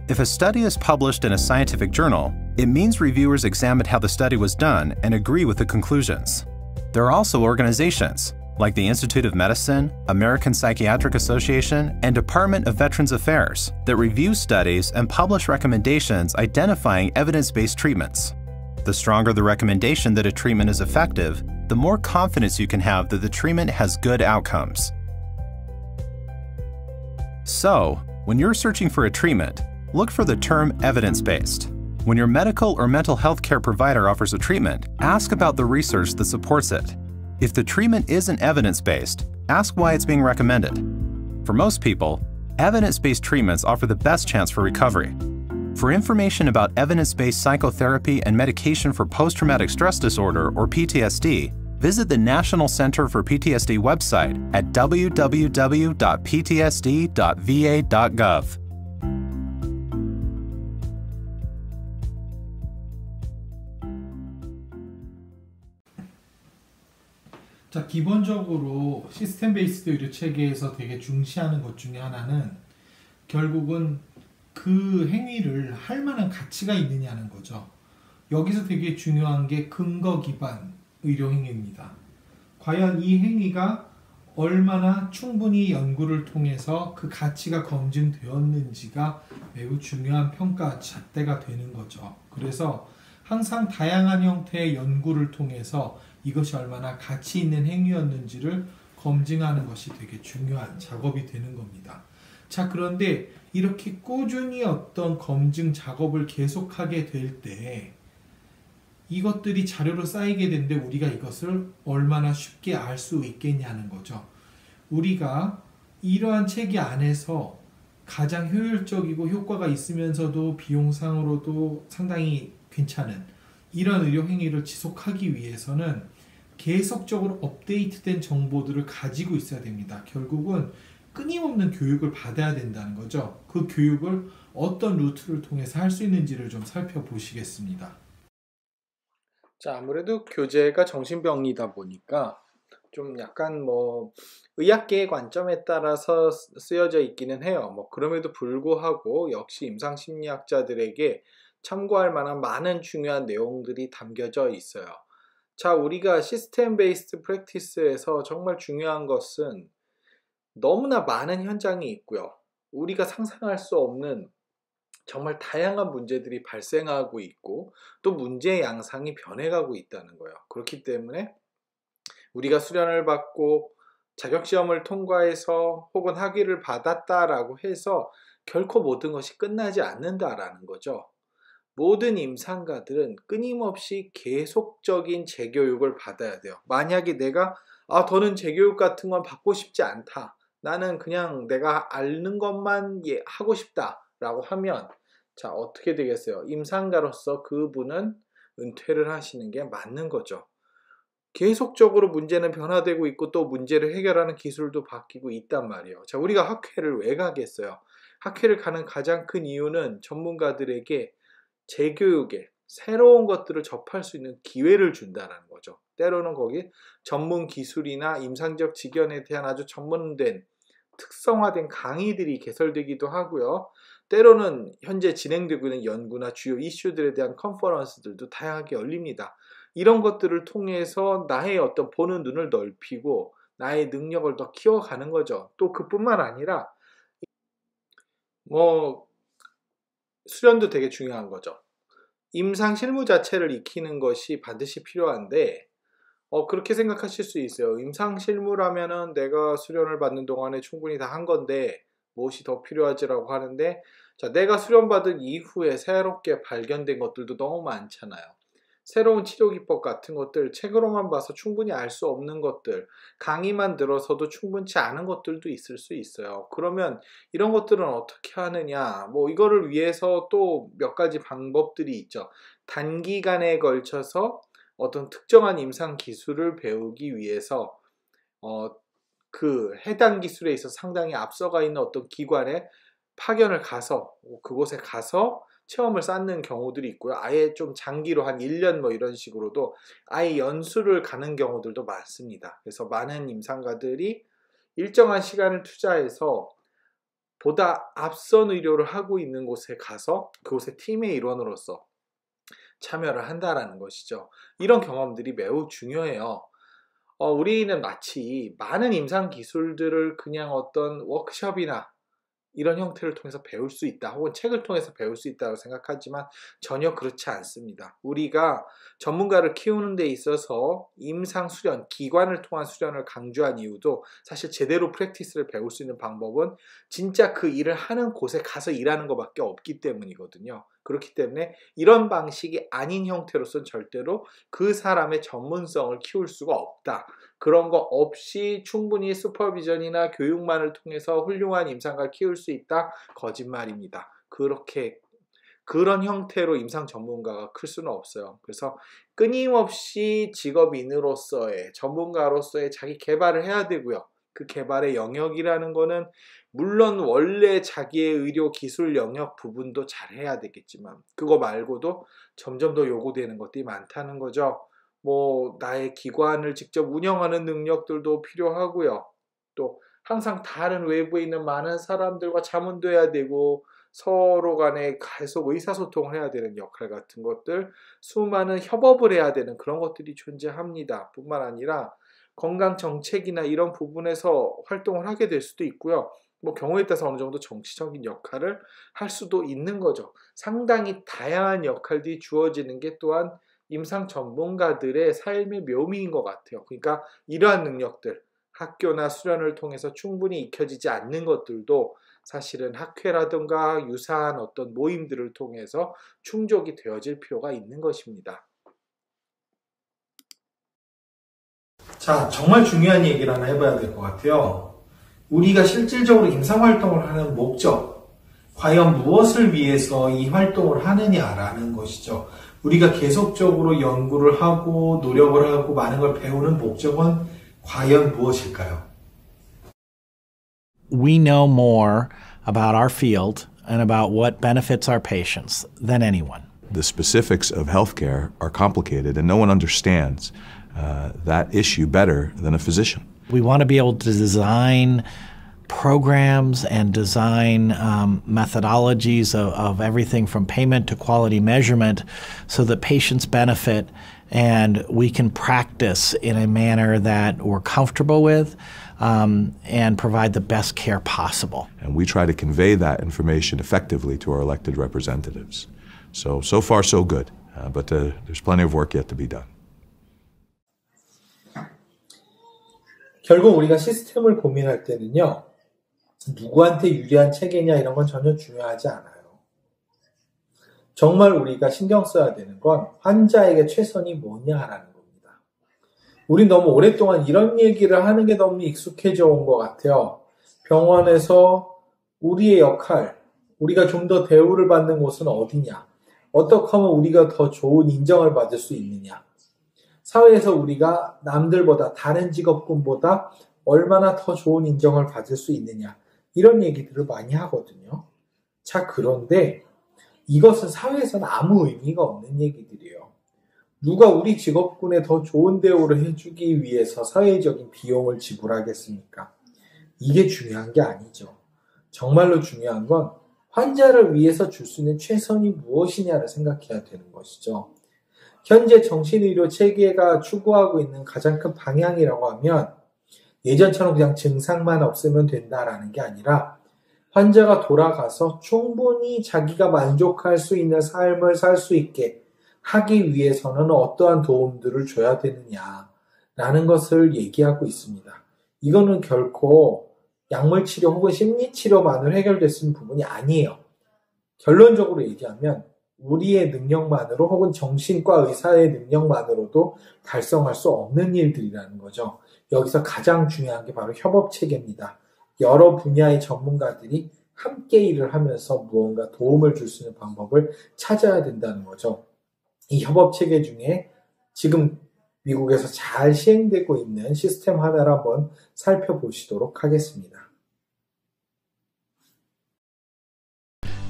If a study is published in a scientific journal, it means reviewers examined how the study was done and agree with the conclusions. There are also organizations, like the Institute of Medicine, American Psychiatric Association, and Department of Veterans Affairs, that review studies and publish recommendations identifying evidence-based treatments. The stronger the recommendation that a treatment is effective, the more confidence you can have that the treatment has good outcomes. So, when you're searching for a treatment, look for the term evidence-based. When your medical or mental health care provider offers a treatment, ask about the research that supports it. If the treatment isn't evidence-based, ask why it's being recommended. For most people, evidence-based treatments offer the best chance for recovery. For information about evidence-based psychotherapy and medication for post-traumatic stress disorder, or PTSD, visit the National Center for PTSD website at www.ptsd.va.gov. 자, 기본적으로 시스템 베이스드 의료 체계에서 되게 중시하는 것 중에 하나는 결국은 그 행위를 할 만한 가치가 있느냐는 거죠. 여기서 되게 중요한 게 근거 기반 의료 행위입니다. 과연 이 행위가 얼마나 충분히 연구를 통해서 그 가치가 검증되었는지가 매우 중요한 평가 잣대가 되는 거죠. 그래서 항상 다양한 형태의 연구를 통해서 이것이 얼마나 가치 있는 행위였는지를 검증하는 것이 되게 중요한 작업이 되는 겁니다. 자, 그런데 이렇게 꾸준히 어떤 검증 작업을 계속하게 될 때 이것들이 자료로 쌓이게 되는데 우리가 이것을 얼마나 쉽게 알 수 있겠냐는 거죠. 우리가 이러한 체계 안에서 가장 효율적이고 효과가 있으면서도 비용상으로도 상당히 괜찮은 이런 의료 행위를 지속하기 위해서는 계속적으로 업데이트된 정보들을 가지고 있어야 됩니다. 결국은 끊임없는 교육을 받아야 된다는 거죠. 그 교육을 어떤 루트를 통해서 할 수 있는지를 좀 살펴보시겠습니다. 자, 아무래도 교재가 정신병리다 보니까 좀 약간 의학계의 관점에 따라서 쓰여져 있기는 해요. 그럼에도 불구하고 역시 임상심리학자들에게 참고할 만한 많은 중요한 내용들이 담겨져 있어요. 자, 우리가 시스템 베이스드 프랙티스에서 정말 중요한 것은 너무나 많은 현장이 있고요. 우리가 상상할 수 없는 정말 다양한 문제들이 발생하고 있고 또 문제의 양상이 변해가고 있다는 거예요. 그렇기 때문에 우리가 수련을 받고 자격시험을 통과해서 혹은 학위를 받았다라고 해서 결코 모든 것이 끝나지 않는다라는 거죠. 모든 임상가들은 끊임없이 계속적인 재교육을 받아야 돼요. 만약에 내가 더는 재교육 같은 건 받고 싶지 않다. 나는 그냥 내가 아는 것만 하고 싶다라고 하면 자, 어떻게 되겠어요? 임상가로서 그분은 은퇴를 하시는 게 맞는 거죠. 계속적으로 문제는 변화되고 있고 또 문제를 해결하는 기술도 바뀌고 있단 말이에요. 자, 우리가 학회를 왜 가겠어요? 학회를 가는 가장 큰 이유는 전문가들에게 재교육에 새로운 것들을 접할 수 있는 기회를 준다는 거죠. 때로는 거기 전문 기술이나 임상적 직연에 대한 아주 전문된 특성화된 강의들이 개설되기도 하고요. 때로는 현재 진행되고 있는 연구나 주요 이슈들에 대한 컨퍼런스들도 다양하게 열립니다. 이런 것들을 통해서 나의 어떤 보는 눈을 넓히고 나의 능력을 더 키워가는 거죠. 또 그뿐만 아니라 수련도 되게 중요한 거죠. 임상 실무 자체를 익히는 것이 반드시 필요한데 그렇게 생각하실 수 있어요. 임상 실무라면은 내가 수련을 받는 동안에 충분히 다 한 건데 무엇이 더 필요하지라고 하는데 자, 내가 수련받은 이후에 새롭게 발견된 것들도 너무 많잖아요. 새로운 치료기법 같은 것들, 책으로만 봐서 충분히 알 수 없는 것들, 강의만 들어서도 충분치 않은 것들도 있을 수 있어요. 그러면 이런 것들은 어떻게 하느냐? 이거를 위해서 또 몇 가지 방법들이 있죠. 단기간에 걸쳐서 어떤 특정한 임상 기술을 배우기 위해서 그 해당 기술에 있어서 상당히 앞서가 있는 어떤 기관에 파견을 가서 그곳에 가서 체험을 쌓는 경우들이 있고요. 아예 좀 장기로 한 1년 이런 식으로도 아예 연수를 가는 경우들도 많습니다. 그래서 많은 임상가들이 일정한 시간을 투자해서 보다 앞선 의료를 하고 있는 곳에 가서 그곳의 팀의 일원으로서 참여를 한다라는 것이죠. 이런 경험들이 매우 중요해요. 우리는 마치 많은 임상 기술들을 그냥 어떤 워크숍이나 이런 형태를 통해서 배울 수 있다 혹은 책을 통해서 배울 수 있다고 생각하지만 전혀 그렇지 않습니다. 우리가 전문가를 키우는 데 있어서 임상 수련, 기관을 통한 수련을 강조한 이유도 사실 제대로 프랙티스를 배울 수 있는 방법은 진짜 그 일을 하는 곳에 가서 일하는 것밖에 없기 때문이거든요. 그렇기 때문에 이런 방식이 아닌 형태로서는 절대로 그 사람의 전문성을 키울 수가 없다. 그런 거 없이 충분히 슈퍼비전이나 교육만을 통해서 훌륭한 임상가를 키울 수 있다? 거짓말입니다. 그런 형태로 임상 전문가가 클 수는 없어요. 그래서 끊임없이 직업인으로서의 전문가로서의 자기 개발을 해야 되고요. 그 개발의 영역이라는 거는 물론 원래 자기의 의료 기술 영역 부분도 잘 해야 되겠지만 그거 말고도 점점 더 요구되는 것들이 많다는 거죠. 나의 기관을 직접 운영하는 능력들도 필요하고요. 또 항상 다른 외부에 있는 많은 사람들과 자문도 해야 되고 서로 간에 계속 의사소통을 해야 되는 역할 같은 것들, 수많은 협업을 해야 되는 그런 것들이 존재합니다. 뿐만 아니라 건강정책이나 이런 부분에서 활동을 하게 될 수도 있고요. 경우에 따라서 어느 정도 정치적인 역할을 할 수도 있는 거죠. 상당히 다양한 역할들이 주어지는 게 또한 임상 전문가들의 삶의 묘미인 것 같아요. 그러니까 이러한 능력들, 학교나 수련을 통해서 충분히 익혀지지 않는 것들도 사실은 학회라든가 유사한 어떤 모임들을 통해서 충족이 되어질 필요가 있는 것입니다. 자, 정말 중요한 얘기를 하나 해봐야 될 것 같아요. 우리가 실질적으로 임상활동을 하는 목적, 과연 무엇을 위해서 이 활동을 하느냐라는 것이죠. 우리가 계속적으로 연구를 하고 노력을 하고 많은 걸 배우는 목적은 과연 무엇일까요? We know more about our field and about what benefits our patients than anyone. The specifics of healthcare are complicated and no one understands that issue better than a physician. We want to be able to design programs and design methodologies of everything from payment to quality measurement so that patients benefit and we can practice in a manner that we're comfortable with and provide the best care possible. And we try to convey that information effectively to our elected representatives. So far so good, but there's plenty of work yet to be done. 결국 우리가 시스템을 고민할 때는요, 누구한테 유리한 체계냐 이런 건 전혀 중요하지 않아요. 정말 우리가 신경 써야 되는 건 환자에게 최선이 뭐냐라는 겁니다. 우린 너무 오랫동안 이런 얘기를 하는 게 너무 익숙해져 온 것 같아요. 병원에서 우리의 역할, 우리가 좀 더 대우를 받는 곳은 어디냐? 어떻게 하면 우리가 더 좋은 인정을 받을 수 있느냐? 사회에서 우리가 남들보다 다른 직업군보다 얼마나 더 좋은 인정을 받을 수 있느냐 이런 얘기들을 많이 하거든요. 자, 그런데 이것은 사회에서는 아무 의미가 없는 얘기들이에요. 누가 우리 직업군에 더 좋은 대우를 해주기 위해서 사회적인 비용을 지불하겠습니까? 이게 중요한 게 아니죠. 정말로 중요한 건 환자를 위해서 줄 수 있는 최선이 무엇이냐를 생각해야 되는 것이죠. 현재 정신의료 체계가 추구하고 있는 가장 큰 방향이라고 하면 예전처럼 그냥 증상만 없으면 된다라는 게 아니라 환자가 돌아가서 충분히 자기가 만족할 수 있는 삶을 살 수 있게 하기 위해서는 어떠한 도움들을 줘야 되느냐라는 것을 얘기하고 있습니다. 이거는 결코 약물치료 혹은 심리치료만으로 해결될 수 있는 부분이 아니에요. 결론적으로 얘기하면 우리의 능력만으로 혹은 정신과 의사의 능력만으로도 달성할 수 없는 일들이라는 거죠. 여기서 가장 중요한 게 바로 협업체계입니다. 여러 분야의 전문가들이 함께 일을 하면서 무언가 도움을 줄 수 있는 방법을 찾아야 된다는 거죠. 이 협업체계 중에 지금 미국에서 잘 시행되고 있는 시스템 하나를 한번 살펴보시도록 하겠습니다.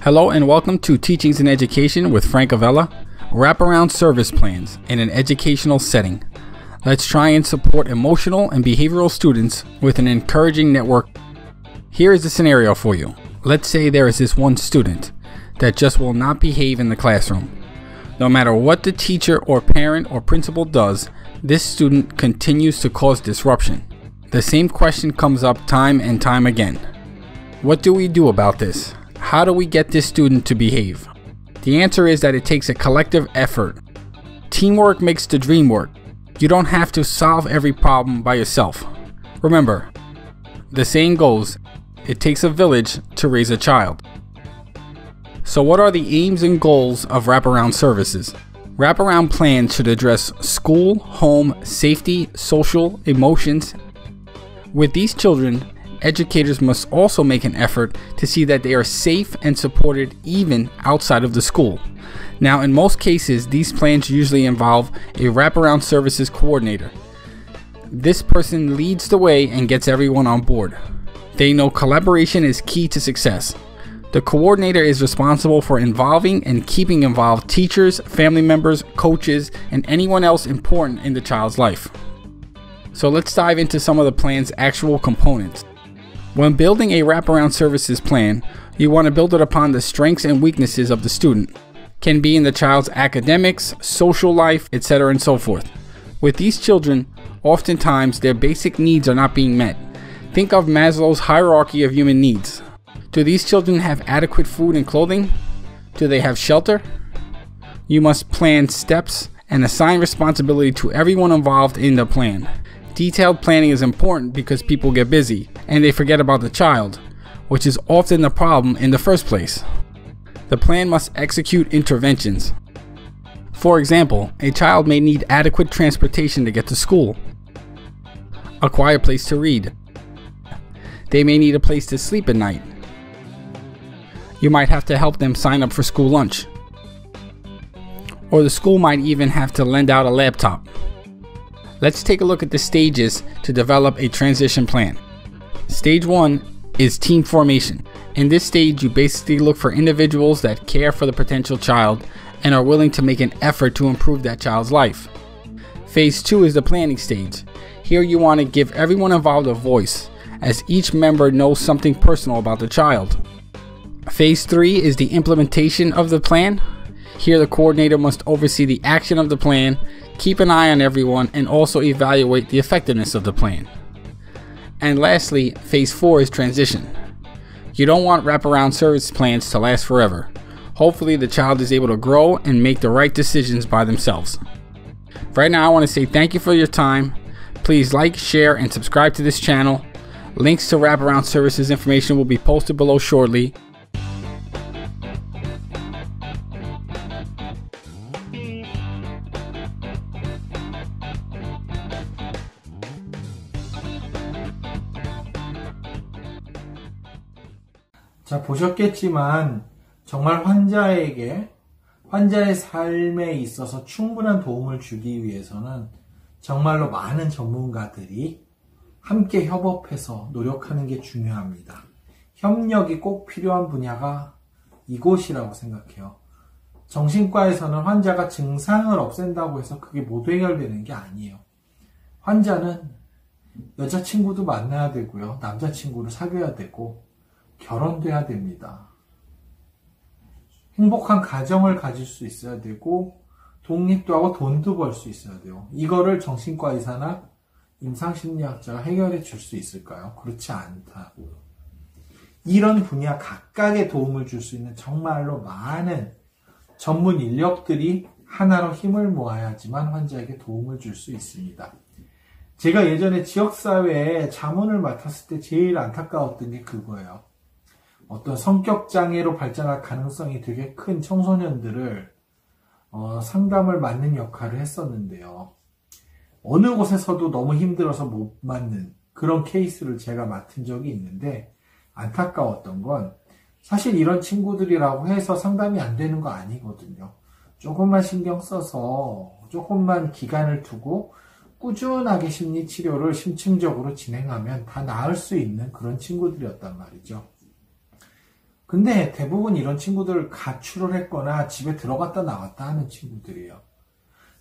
Hello and welcome to Teachings in Education with Frank Avella, wraparound service plans in an educational setting. Let's try and support emotional and behavioral students with an encouraging network. Here is a scenario for you. Let's say there is this one student that just will not behave in the classroom. No matter what the teacher or parent or principal does, this student continues to cause disruption. The same question comes up time and time again. What do we do about this? How do we get this student to behave? The answer is that it takes a collective effort. Teamwork makes the dream work. You don't have to solve every problem by yourself. Remember, the saying goes, it takes a village to raise a child. So what are the aims and goals of wraparound services? Wraparound plans should address school, home, safety, social, emotions. With these children, educators must also make an effort to see that they are safe and supported even outside of the school. Now, in most cases, these plans usually involve a wraparound services coordinator. This person leads the way and gets everyone on board. They know collaboration is key to success. The coordinator is responsible for involving and keeping involved teachers, family members, coaches, and anyone else important in the child's life. So let's dive into some of the plan's actual components. When building a wraparound services plan, you want to build it upon the strengths and weaknesses of the student. Can be in the child's academics, social life, etc. and so forth. With these children, oftentimes their basic needs are not being met. Think of Maslow's hierarchy of human needs. Do these children have adequate food and clothing? Do they have shelter? You must plan steps and assign responsibility to everyone involved in the plan. Detailed planning is important because people get busy and they forget about the child, which is often the problem in the first place. The plan must execute interventions. For example, a child may need adequate transportation to get to school, a quiet place to read. They may need a place to sleep at night. You might have to help them sign up for school lunch. Or the school might even have to lend out a laptop. Let's take a look at the stages to develop a transition plan. Stage 1 is team formation. In this stage, you basically look for individuals that care for the potential child and are willing to make an effort to improve that child's life. Phase 2 is the planning stage. Here you want to give everyone involved a voice, as each member knows something personal about the child. Phase 3 is the implementation of the plan. Here the coordinator must oversee the action of the plan, keep an eye on everyone, and also evaluate the effectiveness of the plan. And lastly, phase 4 is transition. You don't want wraparound service plans to last forever. Hopefully the child is able to grow and make the right decisions by themselves. Right now I want to say thank you for your time. Please like, share, and subscribe to this channel. Links to wraparound services information will be posted below shortly. 자, 보셨겠지만 정말 환자의 삶에 있어서 충분한 도움을 주기 위해서는 정말로 많은 전문가들이 함께 협업해서 노력하는 게 중요합니다. 협력이 꼭 필요한 분야가 이곳이라고 생각해요. 정신과에서는 환자가 증상을 없앤다고 해서 그게 모두 해결되는 게 아니에요. 환자는 여자친구도 만나야 되고요. 남자친구를 사귀어야 되고 결혼도 해야 됩니다. 행복한 가정을 가질 수 있어야 되고 독립도 하고 돈도 벌 수 있어야 돼요. 이거를 정신과 의사나 임상심리학자가 해결해 줄 수 있을까요? 그렇지 않다고요. 이런 분야 각각의 도움을 줄 수 있는 정말로 많은 전문 인력들이 하나로 힘을 모아야지만 환자에게 도움을 줄 수 있습니다. 제가 예전에 지역사회에 자문을 맡았을 때 제일 안타까웠던 게 그거예요. 어떤 성격장애로 발전할 가능성이 되게 큰 청소년들을 상담을 맡는 역할을 했었는데요. 어느 곳에서도 너무 힘들어서 못 맡는 그런 케이스를 제가 맡은 적이 있는데 안타까웠던 건 사실 이런 친구들이라고 해서 상담이 안 되는 거 아니거든요. 조금만 신경 써서 조금만 기간을 두고 꾸준하게 심리치료를 심층적으로 진행하면 다 나을 수 있는 그런 친구들이었단 말이죠. 근데 대부분 이런 친구들 가출을 했거나 집에 들어갔다 나왔다 하는 친구들이에요.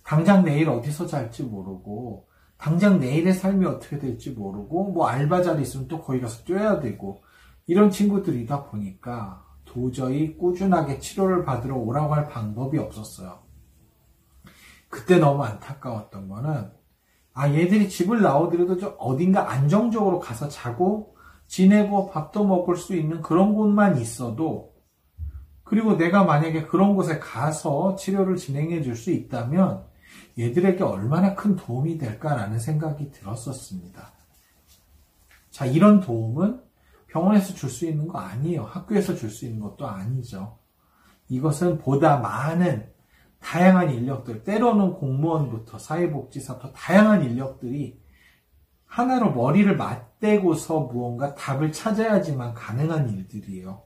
당장 내일 어디서 잘지 모르고 당장 내일의 삶이 어떻게 될지 모르고 뭐 알바 자리 있으면 또 거기 가서 뛰어야 되고 이런 친구들이다 보니까 도저히 꾸준하게 치료를 받으러 오라고 할 방법이 없었어요. 그때 너무 안타까웠던 거는 얘들이 집을 나오더라도 좀 어딘가 안정적으로 가서 자고 지내고 밥도 먹을 수 있는 그런 곳만 있어도, 그리고 내가 만약에 그런 곳에 가서 치료를 진행해 줄 수 있다면 얘들에게 얼마나 큰 도움이 될까라는 생각이 들었었습니다. 자, 이런 도움은 병원에서 줄 수 있는 거 아니에요. 학교에서 줄 수 있는 것도 아니죠. 이것은 보다 많은 다양한 인력들, 때로는 공무원부터 사회복지사부터 다양한 인력들이 하나로 머리를 맞대고서 무언가 답을 찾아야지만 가능한 일들이에요.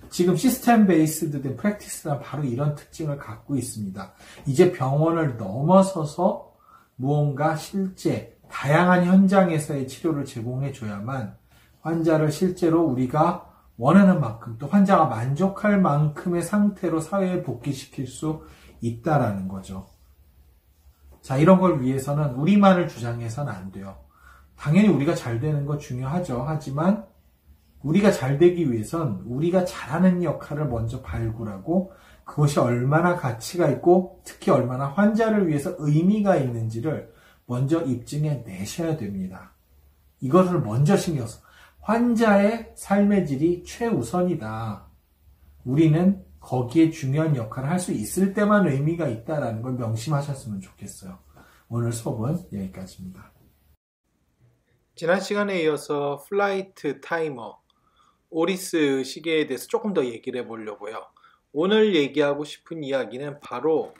지금 시스템 베이스드 된 프랙티스는 바로 이런 특징을 갖고 있습니다. 이제 병원을 넘어서서 무언가 실제 다양한 현장에서의 치료를 제공해 줘야만 환자를 실제로 우리가 원하는 만큼 또 환자가 만족할 만큼의 상태로 사회에 복귀시킬 수 있다라는 거죠. 자, 이런 걸 위해서는 우리만을 주장해서는 안 돼요. 당연히 우리가 잘 되는 거 중요하죠. 하지만 우리가 잘 되기 위해선 우리가 잘하는 역할을 먼저 발굴하고 그것이 얼마나 가치가 있고 특히 얼마나 환자를 위해서 의미가 있는지를 먼저 입증해 내셔야 됩니다. 이것을 먼저 신경 써. 환자의 삶의 질이 최우선이다. 우리는 거기에 중요한 역할을 할 수 있을 때만 의미가 있다는 걸 명심하셨으면 좋겠어요. 오늘 수업은 여기까지입니다. 지난 시간에 이어서 플라이트 타이머, 오리스 시계에 대해서 조금 더 얘기를 해보려고요. 오늘 얘기하고 싶은 이야기는 바로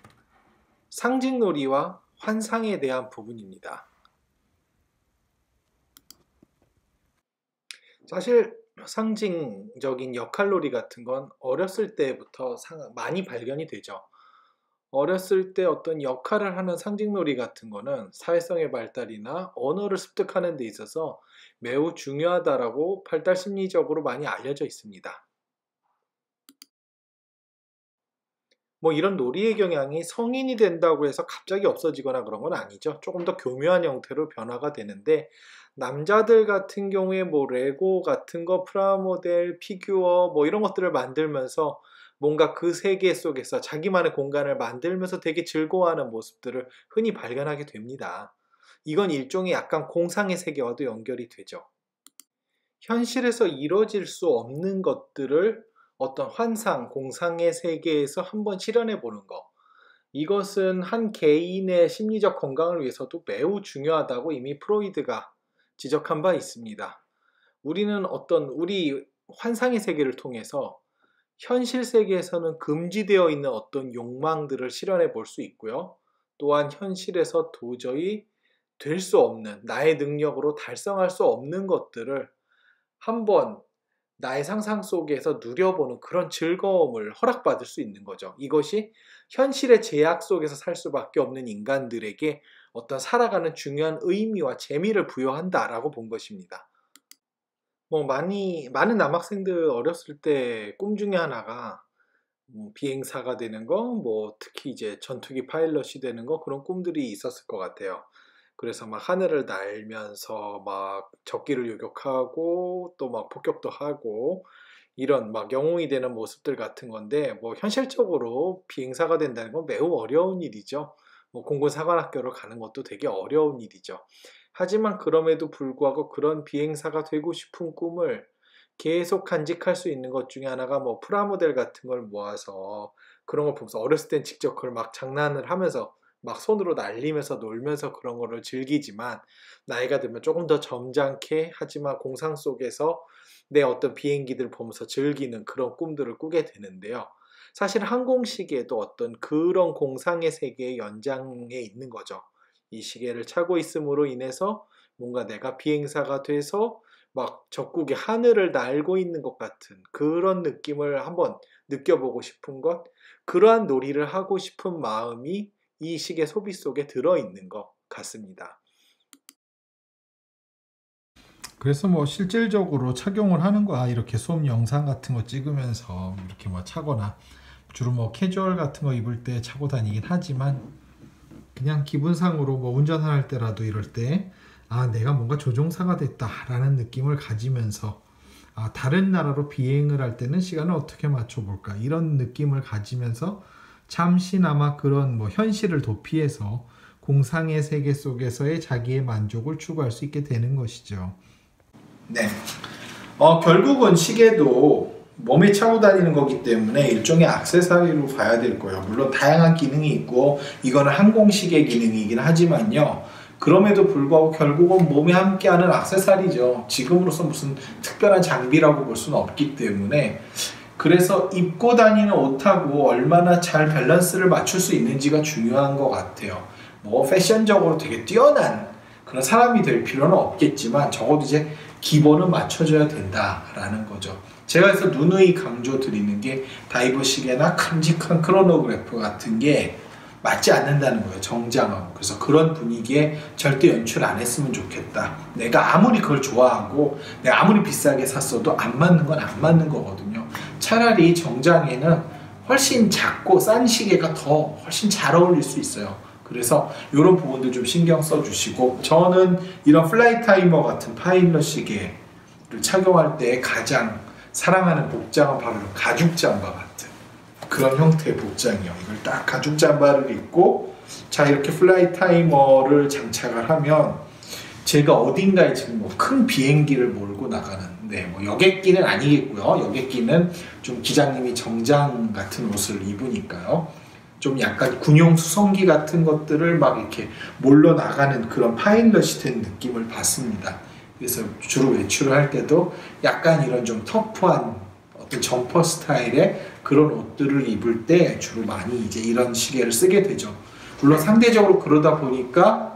상징놀이와 환상에 대한 부분입니다. 사실 상징적인 역할놀이 같은 건 어렸을 때부터 많이 발견이 되죠. 어렸을 때 어떤 역할을 하는 상징놀이 같은 거는 사회성의 발달이나 언어를 습득하는 데 있어서 매우 중요하다라고 발달 심리적으로 많이 알려져 있습니다. 이런 놀이의 경향이 성인이 된다고 해서 갑자기 없어지거나 그런 건 아니죠. 조금 더 교묘한 형태로 변화가 되는데, 남자들 같은 경우에 레고 같은 거, 프라모델, 피규어 이런 것들을 만들면서 뭔가 그 세계 속에서 자기만의 공간을 만들면서 되게 즐거워하는 모습들을 흔히 발견하게 됩니다. 이건 일종의 약간 공상의 세계와도 연결이 되죠. 현실에서 이루어질 수 없는 것들을 어떤 환상, 공상의 세계에서 한번 실현해 보는 것. 이것은 한 개인의 심리적 건강을 위해서도 매우 중요하다고 이미 프로이드가 지적한 바 있습니다. 우리는 우리 환상의 세계를 통해서 현실 세계에서는 금지되어 있는 어떤 욕망들을 실현해 볼 수 있고요. 또한 현실에서 도저히 될 수 없는, 나의 능력으로 달성할 수 없는 것들을 한번 나의 상상 속에서 누려보는 그런 즐거움을 허락받을 수 있는 거죠. 이것이 현실의 제약 속에서 살 수밖에 없는 인간들에게 어떤 살아가는 중요한 의미와 재미를 부여한다라고 본 것입니다. 많은 남학생들 어렸을 때 꿈 중에 하나가 비행사가 되는 거, 특히 이제 전투기 파일럿이 되는 거, 그런 꿈들이 있었을 것 같아요. 그래서 하늘을 날면서 적기를 요격하고 또 폭격도 하고 이런 영웅이 되는 모습들 같은 건데, 현실적으로 비행사가 된다는 건 매우 어려운 일이죠. 공군사관학교를 가는 것도 되게 어려운 일이죠. 하지만 그럼에도 불구하고 그런 비행사가 되고 싶은 꿈을 계속 간직할 수 있는 것 중에 하나가 프라모델 같은 걸 모아서 그런 걸 보면서 어렸을 땐 직접 그걸 장난을 하면서 손으로 날리면서 놀면서 그런 거를 즐기지만, 나이가 들면 조금 더 점잖게 하지만 공상 속에서 내 어떤 비행기들 보면서 즐기는 그런 꿈들을 꾸게 되는데요. 사실 항공시계도 어떤 그런 공상의 세계의 연장에 있는 거죠. 이 시계를 차고 있음으로 인해서 뭔가 내가 비행사가 돼서 적국의 하늘을 날고 있는 것 같은 그런 느낌을 한번 느껴보고 싶은 것, 그러한 놀이를 하고 싶은 마음이 이 시계 소비 속에 들어있는 것 같습니다. 그래서 실질적으로 착용을 하는 거야. 이렇게 수업 영상 같은 거 찍으면서 이렇게 차거나, 주로 캐주얼 같은 거 입을 때 차고 다니긴 하지만, 그냥 기분상으로 운전할 때라도 이럴 때 내가 뭔가 조종사가 됐다라는 느낌을 가지면서 다른 나라로 비행을 할 때는 시간을 어떻게 맞춰볼까, 이런 느낌을 가지면서 잠시나마 그런 현실을 도피해서 공상의 세계 속에서의 자기의 만족을 추구할 수 있게 되는 것이죠. 네. 결국은 시계도 몸에 차고 다니는 거기 때문에 일종의 액세서리로 봐야 될 거예요. 물론 다양한 기능이 있고 이거는 항공시계 기능이긴 하지만요. 그럼에도 불구하고 결국은 몸에 함께하는 액세서리죠. 지금으로서 무슨 특별한 장비라고 볼 수는 없기 때문에, 그래서 입고 다니는 옷하고 얼마나 잘 밸런스를 맞출 수 있는지가 중요한 것 같아요. 패션적으로 되게 뛰어난 그런 사람이 될 필요는 없겠지만 적어도 이제 기본은 맞춰줘야 된다라는 거죠. 제가 그래서 누누이 강조 드리는 게 다이버 시계나 큼직한 크로노그래프 같은 게 맞지 않는다는 거예요. 정장하고. 그래서 그런 분위기에 절대 연출 안 했으면 좋겠다. 내가 아무리 그걸 좋아하고 내가 아무리 비싸게 샀어도 안 맞는 건 안 맞는 거거든요. 차라리 정장에는 훨씬 작고 싼 시계가 더 훨씬 잘 어울릴 수 있어요. 그래서 이런 부분들 좀 신경 써주시고, 저는 이런 플라이 타이머 같은 파일럿 시계, 착용할 때 가장 사랑하는 복장은 바로 가죽 잠바 같은 그런 형태의 복장이요. 이걸 딱 가죽 잠바를 입고 자 이렇게 플라이 타이머를 장착을 하면 제가 어딘가에 지금 뭐 큰 비행기를 몰고 나가는데 뭐 여객기는 아니겠고요. 여객기는 좀 기장님이 정장 같은 옷을 입으니까요. 좀 약간 군용 수송기 같은 것들을 막 이렇게 몰러 나가는 그런 파일럿이 된 느낌을 받습니다. 그래서 주로 외출을 할 때도 약간 이런 좀 터프한 어떤 점퍼 스타일의 그런 옷들을 입을 때 주로 많이 이제 이런 시계를 쓰게 되죠. 물론 상대적으로 그러다 보니까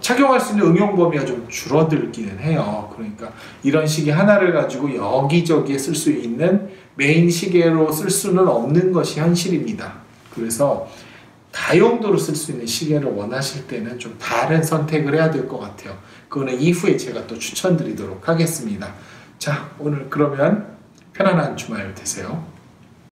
착용할 수 있는 응용 범위가 좀 줄어들기는 해요. 그러니까 이런 시계 하나를 가지고 여기저기에 쓸 수 있는 메인 시계로 쓸 수는 없는 것이 현실입니다. 그래서 다용도로 쓸 수 있는 시계를 원하실 때는 좀 다른 선택을 해야 될 것 같아요. 그거는 이후에 제가 또 추천드리도록 하겠습니다. 자, 오늘 그러면 편안한 주말 되세요.